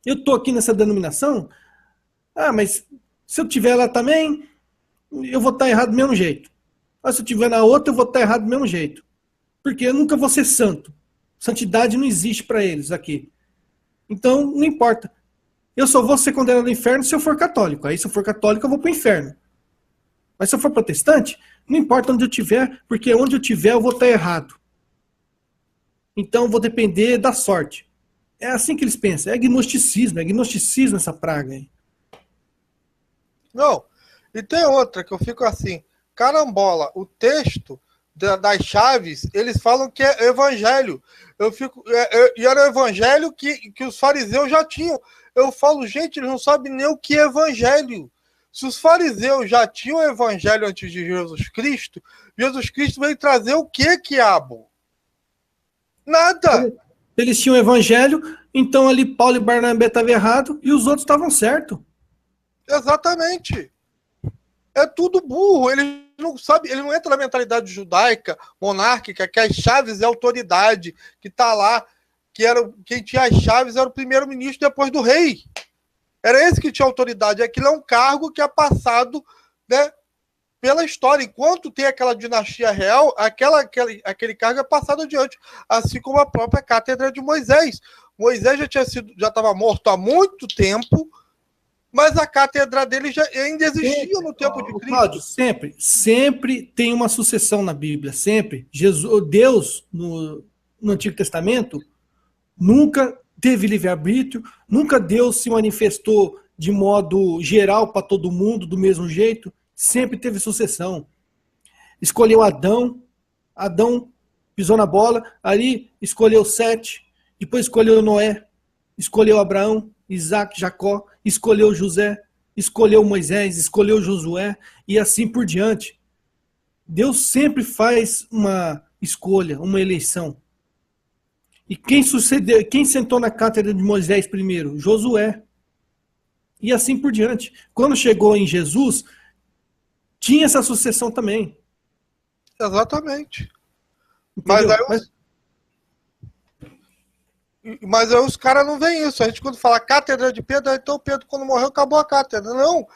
Eu estou aqui nessa denominação, mas se eu estiver lá também, eu vou estar errado do mesmo jeito. Mas se eu estiver na outra, eu vou estar errado do mesmo jeito. Porque eu nunca vou ser santo. Santidade não existe para eles aqui. Então, não importa. Eu só vou ser condenado ao inferno se eu for católico. Aí, se eu for católico, eu vou para o inferno. Mas se eu for protestante, não importa onde eu estiver, porque onde eu estiver, eu vou estar errado. Então, eu vou depender da sorte. É assim que eles pensam. É gnosticismo essa praga aí. Não, e tem outra que eu fico assim, carambola, o texto das chaves, eles falam que é evangelho. E era o evangelho que os fariseus já tinham. Eu falo, gente, eles não sabem nem o que é evangelho. Se os fariseus já tinham o evangelho antes de Jesus Cristo veio trazer o que, quiabo? Nada. Eles tinham o evangelho, então ali Paulo e Barnabé estavam errados e os outros estavam certos. Exatamente. É tudo burro. Eles não sabem, ele não entra na mentalidade judaica, monárquica, que as chaves é autoridade, que está lá, quem tinha as chaves era o primeiro-ministro depois do rei. Era esse que tinha autoridade. Aquilo é um cargo que é passado, né, pela história. Enquanto tem aquela dinastia real, aquele cargo é passado adiante. Assim como a própria cátedra de Moisés. Moisés já estava morto há muito tempo, mas a cátedra dele ainda existia no tempo de Cristo. Cláudio, sempre tem uma sucessão na Bíblia, sempre. Deus, no Antigo Testamento, nunca teve livre-arbítrio, nunca Deus se manifestou de modo geral para todo mundo, do mesmo jeito. Sempre teve sucessão. Escolheu Adão pisou na bola, ali escolheu Sete, depois escolheu Noé, escolheu Abraão, Isaac, Jacó, escolheu José, escolheu Moisés, escolheu Josué, e assim por diante. Deus sempre faz uma escolha, uma eleição. E quem sentou na cátedra de Moisés primeiro? Josué. E assim por diante. Quando chegou em Jesus, tinha essa sucessão também. Exatamente. Mas aí os caras não veem isso. A gente, quando fala cátedra de Pedro, então Pedro, quando morreu, acabou a cátedra. Não.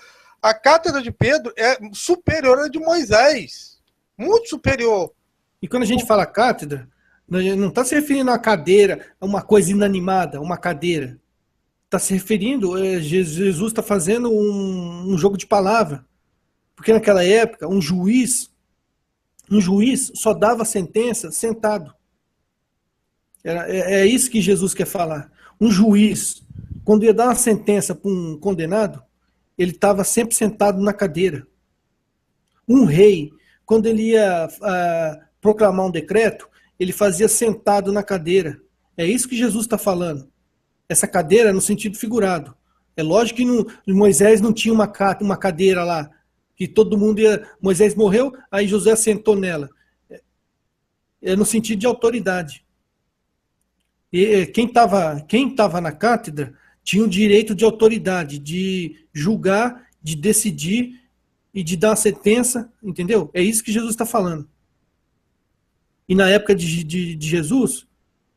A cátedra de Pedro é superior à de Moisés. Muito superior. E quando a gente fala cátedra, não está se referindo a cadeira, a uma coisa inanimada, uma cadeira. Está se referindo, Jesus está fazendo um jogo de palavra. Porque naquela época, um juiz só dava sentença sentado. É isso que Jesus quer falar. Um juiz, quando ia dar uma sentença para um condenado, ele estava sempre sentado na cadeira. Um rei, quando ele ia proclamar um decreto, ele fazia sentado na cadeira. É isso que Jesus está falando. Essa cadeira no sentido figurado. É lógico que Moisés não tinha uma cadeira lá, que todo mundo ia... Moisés morreu, aí José sentou nela. É no sentido de autoridade. E quem estava na cátedra tinha o direito de autoridade, de julgar, de decidir e de dar a sentença, entendeu? É isso que Jesus está falando. E na época de Jesus,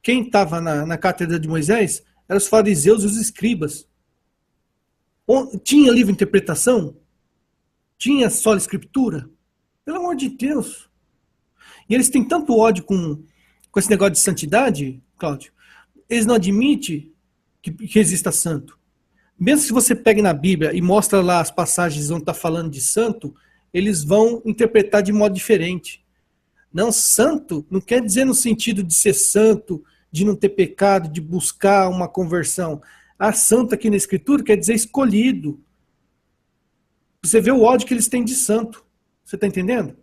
quem estava na cátedra de Moisés eram os fariseus e os escribas. Tinha livre interpretação? Tinha só escritura? Pelo amor de Deus. E eles têm tanto ódio com esse negócio de santidade, Cláudio, eles não admitem que exista santo. Mesmo se você pegue na Bíblia e mostra lá as passagens onde está falando de santo, eles vão interpretar de modo diferente. Não, santo não quer dizer no sentido de ser santo, de não ter pecado, de buscar uma conversão. A santo aqui na Escritura quer dizer escolhido. Você vê o ódio que eles têm de santo. Você está entendendo?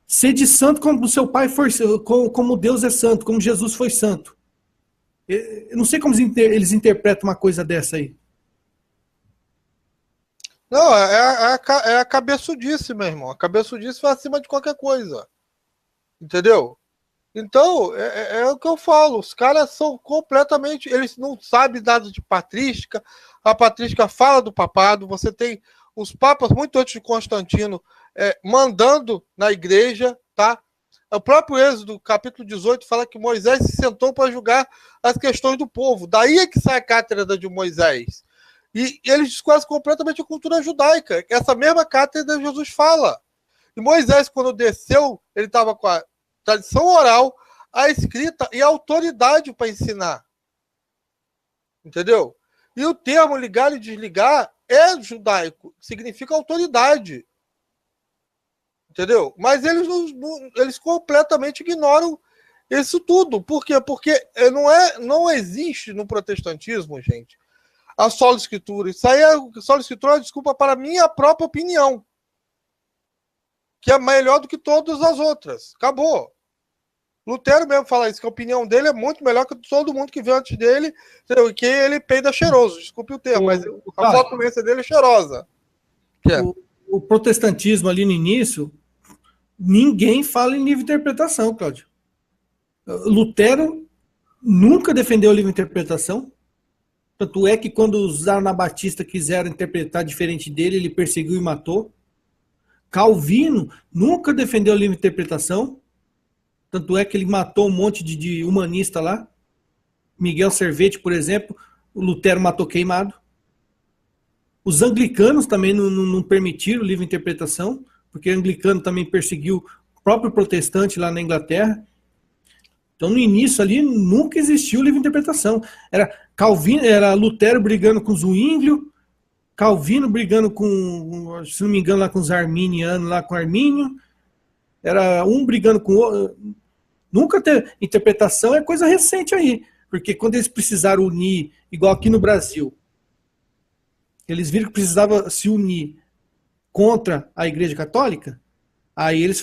Ser de santo como o seu pai foi, como Deus é santo, como Jesus foi santo. Eu não sei como eles interpretam uma coisa dessa aí. Não, é a cabeçudice, meu irmão. A cabeçudice vai acima de qualquer coisa. Entendeu? Então, é o que eu falo. Os caras são completamente... Eles não sabem nada de patrística. A patrística fala do papado. Você tem os papas, muito antes de Constantino, mandando na igreja, tá? O próprio Êxodo, capítulo 18, fala que Moisés se sentou para julgar as questões do povo. Daí é que sai a cátedra de Moisés. E eles descobrem completamente a cultura judaica. Essa mesma cátedra Jesus fala. E Moisés, quando desceu, ele estava com a tradição oral, a escrita e a autoridade para ensinar. Entendeu? E o termo ligar e desligar é judaico, significa autoridade. Entendeu? Mas eles completamente ignoram isso tudo. Por quê? Porque não existe no protestantismo, gente, a sola escritura. Isso aí a sola escritura é uma desculpa para a minha própria opinião, que é melhor do que todas as outras. Acabou. Lutero mesmo fala isso, que a opinião dele é muito melhor que todo mundo que veio antes dele, que ele peida cheiroso, desculpe o termo, mas a flatulência dele é cheirosa. O protestantismo ali no início, ninguém fala em livre interpretação, Cláudio. Lutero nunca defendeu livre interpretação, tanto é que quando os anabatistas quiseram interpretar diferente dele, ele perseguiu e matou. Calvino nunca defendeu livre interpretação, tanto é que ele matou um monte de humanista lá. Miguel Servetti, por exemplo, o Lutero matou queimado. Os anglicanos também não permitiram livre interpretação, porque o anglicano também perseguiu o próprio protestante lá na Inglaterra. Então, no início ali, nunca existiu livre interpretação. Era Lutero brigando com Zwinglio, Calvino brigando com, se não me engano, lá com os arminianos, lá com Armínio. Era um brigando com o outro. Nunca teve interpretação, é coisa recente aí. Porque quando eles precisaram unir, igual aqui no Brasil, eles viram que precisava se unir contra a Igreja Católica, aí eles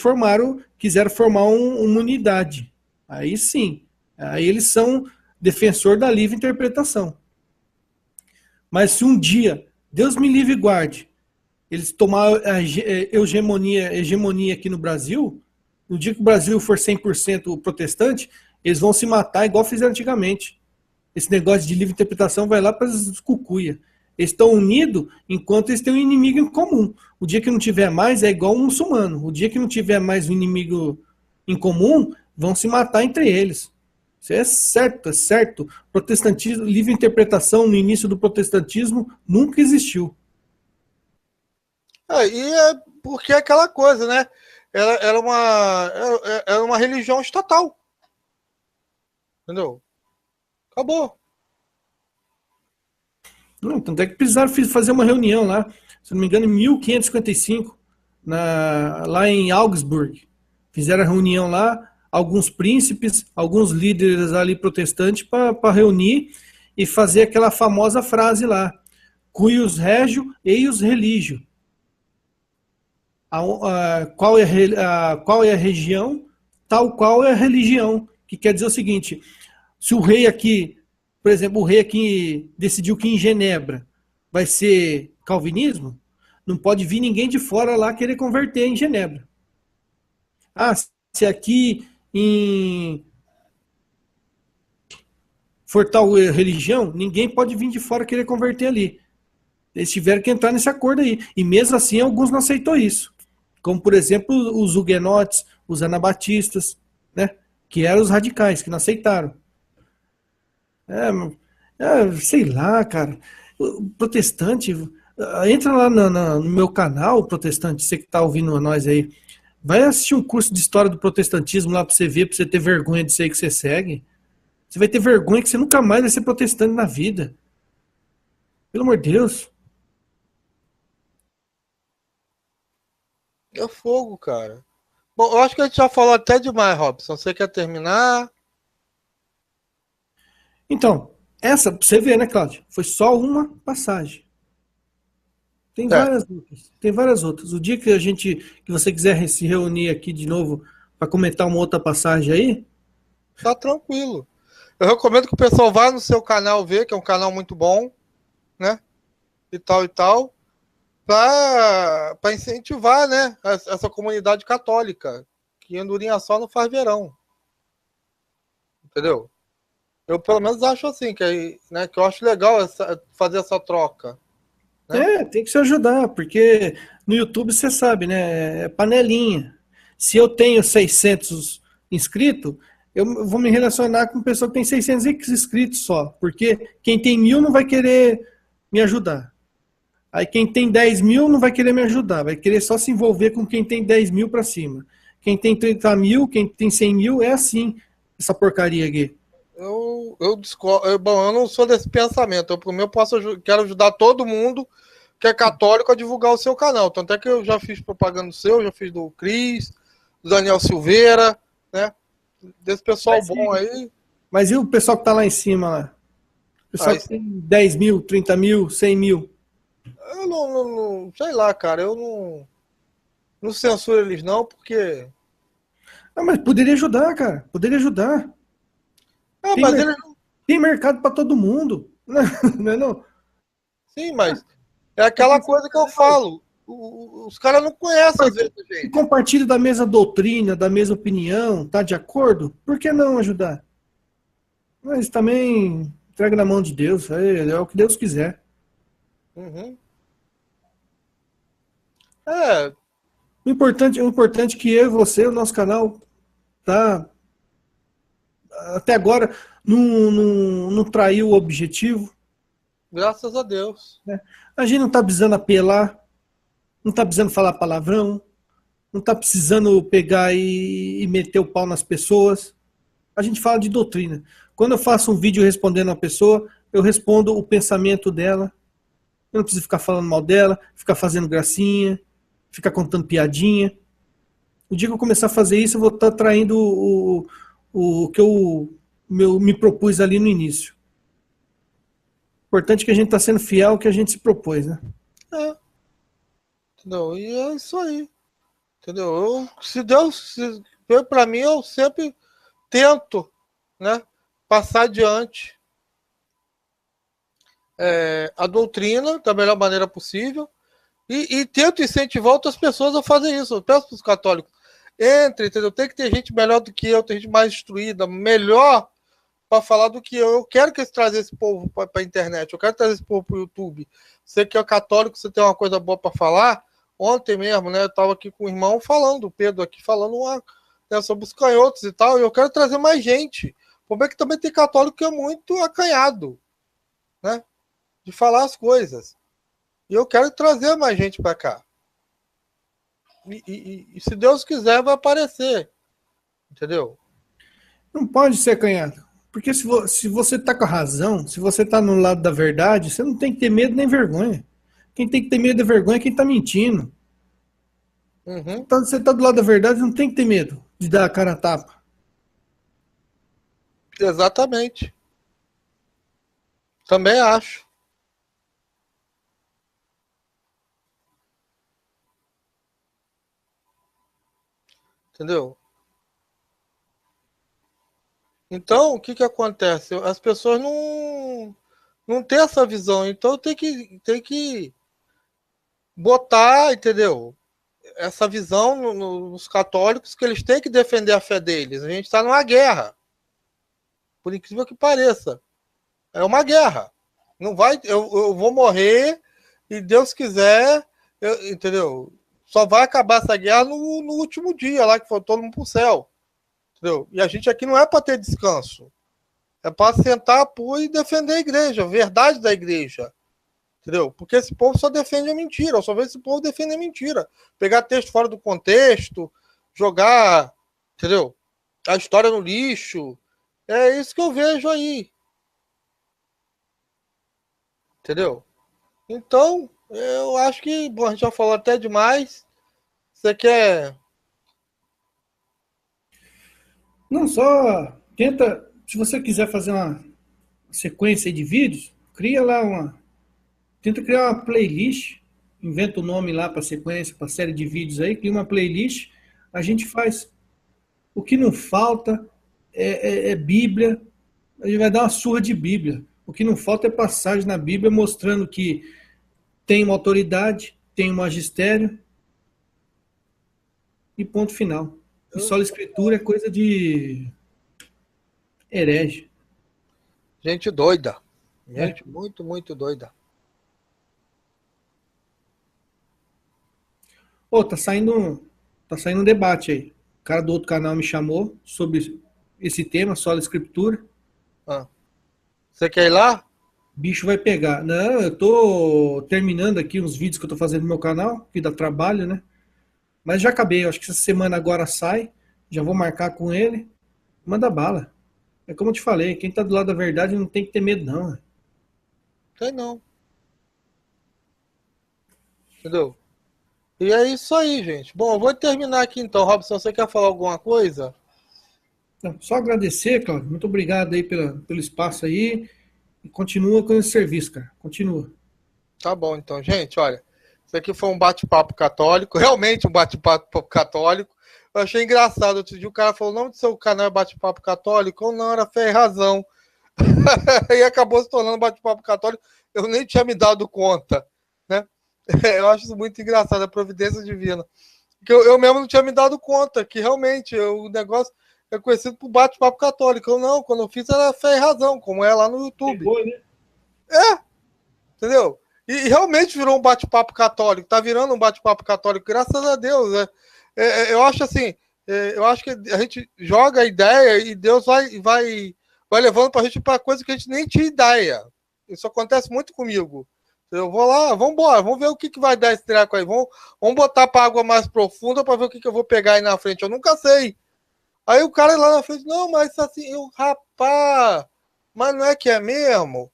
quiseram formar uma unidade. Aí sim, aí eles são defensor da livre interpretação. Mas se um dia, Deus me livre e guarde, eles tomaram a hegemonia aqui no Brasil, no dia que o Brasil for 100% protestante, eles vão se matar igual fizeram antigamente. Esse negócio de livre interpretação vai lá para as cucuia. Eles estão unidos enquanto eles têm um inimigo em comum. O dia que não tiver mais é igual um muçulmano. O dia que não tiver mais um inimigo em comum, vão se matar entre eles. Isso é certo, é certo. Protestantismo, livre interpretação no início do protestantismo nunca existiu. E é porque é aquela coisa, né? Era uma religião estatal. Entendeu? Acabou. Tanto é que precisaram fazer uma reunião lá, se não me engano, em 1555, lá em Augsburg. Fizeram a reunião lá, alguns príncipes, alguns líderes ali protestantes para reunir e fazer aquela famosa frase lá: cuius regio, eius religio. Qual é a região, tal qual é a religião. Que quer dizer o seguinte: se o rei aqui, por exemplo, o rei aqui decidiu que em Genebra vai ser calvinismo, não pode vir ninguém de fora lá querer converter em Genebra. Se aqui for tal religião, ninguém pode vir de fora querer converter ali. Eles tiveram que entrar nesse acordo aí. E mesmo assim, alguns não aceitou isso. Como, por exemplo, os huguenotes, os anabatistas, né? Que eram os radicais, que não aceitaram. Sei lá, cara. O protestante, entra lá no meu canal, protestante, você que está ouvindo nós aí, vai assistir um curso de história do protestantismo lá para você ver, para você ter vergonha disso aí que você segue. Você vai ter vergonha que você nunca mais vai ser protestante na vida. Pelo amor de Deus. É fogo, cara. Bom, eu acho que a gente já falou até demais, Robson. Você quer terminar? Então, essa, pra você ver, né, Cláudio? Foi só uma passagem. Tem É, várias outras. Tem várias outras. O dia que que você quiser se reunir aqui de novo para comentar uma outra passagem aí, tá tranquilo. Eu recomendo que o pessoal vá no seu canal ver, que é um canal muito bom, né? E tal, para incentivar, né, essa comunidade católica, que Andorinha só não faz verão, entendeu? Eu pelo menos acho assim, né, que eu acho legal fazer essa troca, né? tem que se ajudar, porque no YouTube você sabe, né? É panelinha. Se eu tenho 600 inscritos, eu vou me relacionar com pessoa que tem 600 inscritos só, porque quem tem 1000 não vai querer me ajudar. Aí quem tem 10.000 não vai querer me ajudar, vai querer só se envolver com quem tem 10.000 para cima. Quem tem 30.000, quem tem 100.000, é assim, essa porcaria aqui. Eu discordo, bom, eu não sou desse pensamento. Eu, por mim, quero ajudar todo mundo que é católico a divulgar o seu canal. Tanto é que eu já fiz propaganda do seu, já fiz do Cris, do Daniel Silveira, né? Desse pessoal bom aí. Mas e o pessoal que tá lá em cima lá? O pessoal Aí, que tem 10.000, 30.000, 100.000. eu sei lá, cara, eu não censuro eles não, porque. Ah, mas poderia ajudar, cara. Poderia ajudar. Ah, Tem, mas mer- eles. tem mercado para todo mundo. Não é não? Sim, mas é aquela coisa que eu falo. Os caras não conhecem às vezes a Se gente. compartilha da mesma doutrina, da mesma opinião, tá de acordo? Por que não ajudar? Mas também entrega na mão de Deus, é o que Deus quiser. Uhum. É, O importante é que eu e você, o nosso canal, tá até agora não traiu o objetivo. graças a Deus. Né? A gente não tá precisando apelar, não tá precisando falar palavrão, não tá precisando pegar e meter o pau nas pessoas. A gente fala de doutrina. Quando eu faço um vídeo respondendo uma pessoa, eu respondo o pensamento dela. Eu não preciso ficar falando mal dela, ficar fazendo gracinha, ficar contando piadinha. O dia que eu começar a fazer isso, eu vou estar traindo o que me propus ali no início. O importante é que a gente está sendo fiel ao que a gente se propôs, né? É, entendeu? E é isso aí. Entendeu? Se Deus veio para mim, eu sempre tento, né, passar adiante a doutrina da melhor maneira possível e tento incentivar outras pessoas a fazer isso. Eu peço para os católicos, entendeu? Tem que ter gente melhor do que eu, tem gente mais instruída, melhor para falar do que eu. Eu quero que eles trazer esse povo para a internet, eu quero trazer esse povo para o YouTube. Você que é católico, você tem uma coisa boa para falar. Ontem mesmo, né, eu estava aqui com o irmão falando, o Pedro aqui falando né, sobre os canhotos e tal, e eu quero trazer mais gente. O problema é que também tem católico que é muito acanhado, né, de falar as coisas. E eu quero trazer mais gente para cá. E se Deus quiser, vai aparecer. Entendeu? Não pode ser acanhado. Porque se você está com a razão, se você está no lado da verdade, você não tem que ter medo nem vergonha. Quem tem que ter medo e vergonha é quem está mentindo. Uhum. Você tá do lado da verdade, não tem que ter medo de dar a cara a tapa. Exatamente. Também acho. Entendeu? Então, o que que acontece? As pessoas não têm essa visão. Então, tem que botar, entendeu? Essa visão nos católicos que eles têm que defender a fé deles. A gente está numa guerra. Por incrível que pareça. É uma guerra. Não vai, eu vou morrer e Deus quiser, entendeu? Só vai acabar essa guerra no último dia lá que for todo mundo pro céu. Entendeu? E a gente aqui não é para ter descanso. É para sentar e defender a igreja, a verdade da igreja. Entendeu? Porque esse povo só defende a mentira. Eu só vejo esse povo defender a mentira. Pegar texto fora do contexto, jogar, entendeu? A história no lixo. É isso que eu vejo aí. Entendeu? Então, eu acho que, bom, a gente já falou até demais. Você quer. Não, só tenta, se você quiser fazer uma sequência aí de vídeos, cria lá tenta criar uma playlist, inventa o nome lá para sequência, para série de vídeos aí, cria uma playlist, a gente faz. O que não falta é Bíblia, a gente vai dar uma surra de Bíblia. O que não falta é passagem na Bíblia mostrando que tem uma autoridade, tem um magistério e ponto final. E só a escritura é coisa de herege. Gente doida. É. Gente muito, muito doida. Pô, tá saindo um debate aí. O cara do outro canal me chamou sobre esse tema, sola escritura. Ah. Você quer ir lá? Bicho vai pegar. Não, eu tô terminando aqui uns vídeos que eu tô fazendo no meu canal, que dá trabalho, né? Mas já acabei, eu acho que essa semana agora sai. Já vou marcar com ele. Manda bala. É como eu te falei, quem tá do lado da verdade não tem que ter medo, não. Né? Tem não. Entendeu? E é isso aí, gente. Bom, eu vou terminar aqui então. Robson, você quer falar alguma coisa? Não, só agradecer, Claudio. Muito obrigado aí pelo espaço aí. E continua com esse serviço, cara. Continua. Tá bom, então, gente, olha. Isso aqui foi um bate-papo católico, realmente um bate-papo católico. Eu achei engraçado. Outro dia o cara falou: o nome do seu canal é Bate-Papo Católico? Ou não, era Fé e Razão. E acabou se tornando Bate-Papo Católico. Eu nem tinha me dado conta, né? Eu acho isso muito engraçado, a providência divina. Porque eu mesmo não tinha me dado conta que realmente o negócio é conhecido por bate-papo católico. Eu não, quando eu fiz era Fé e Razão, como é lá no YouTube. Pegou, né? Entendeu? E realmente virou um bate-papo católico, tá virando um bate-papo católico, graças a Deus. Eu acho assim, eu acho que a gente joga a ideia e Deus vai levando pra gente pra coisa que a gente nem tinha ideia. Isso acontece muito comigo. Eu vou lá, vamos embora, vamos ver o que vai dar esse treco aí. Vamos botar pra água mais profunda pra ver o que eu vou pegar aí na frente. Eu nunca sei. Aí o cara lá na frente, não, mas assim, rapaz, mas não é que é mesmo?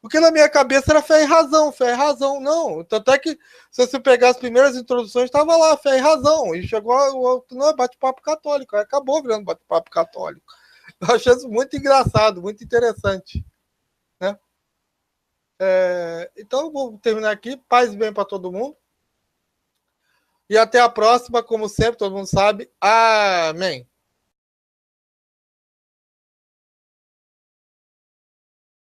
Porque na minha cabeça era fé e razão, não. Tanto é que se você pegar as primeiras introduções, estava lá, fé e razão. E chegou o outro, não, bate-papo católico. Aí acabou virando bate-papo católico. Eu achei isso muito engraçado, muito interessante. Né? Então, vou terminar aqui. Paz e bem para todo mundo. E até a próxima, como sempre, todo mundo sabe. Amém.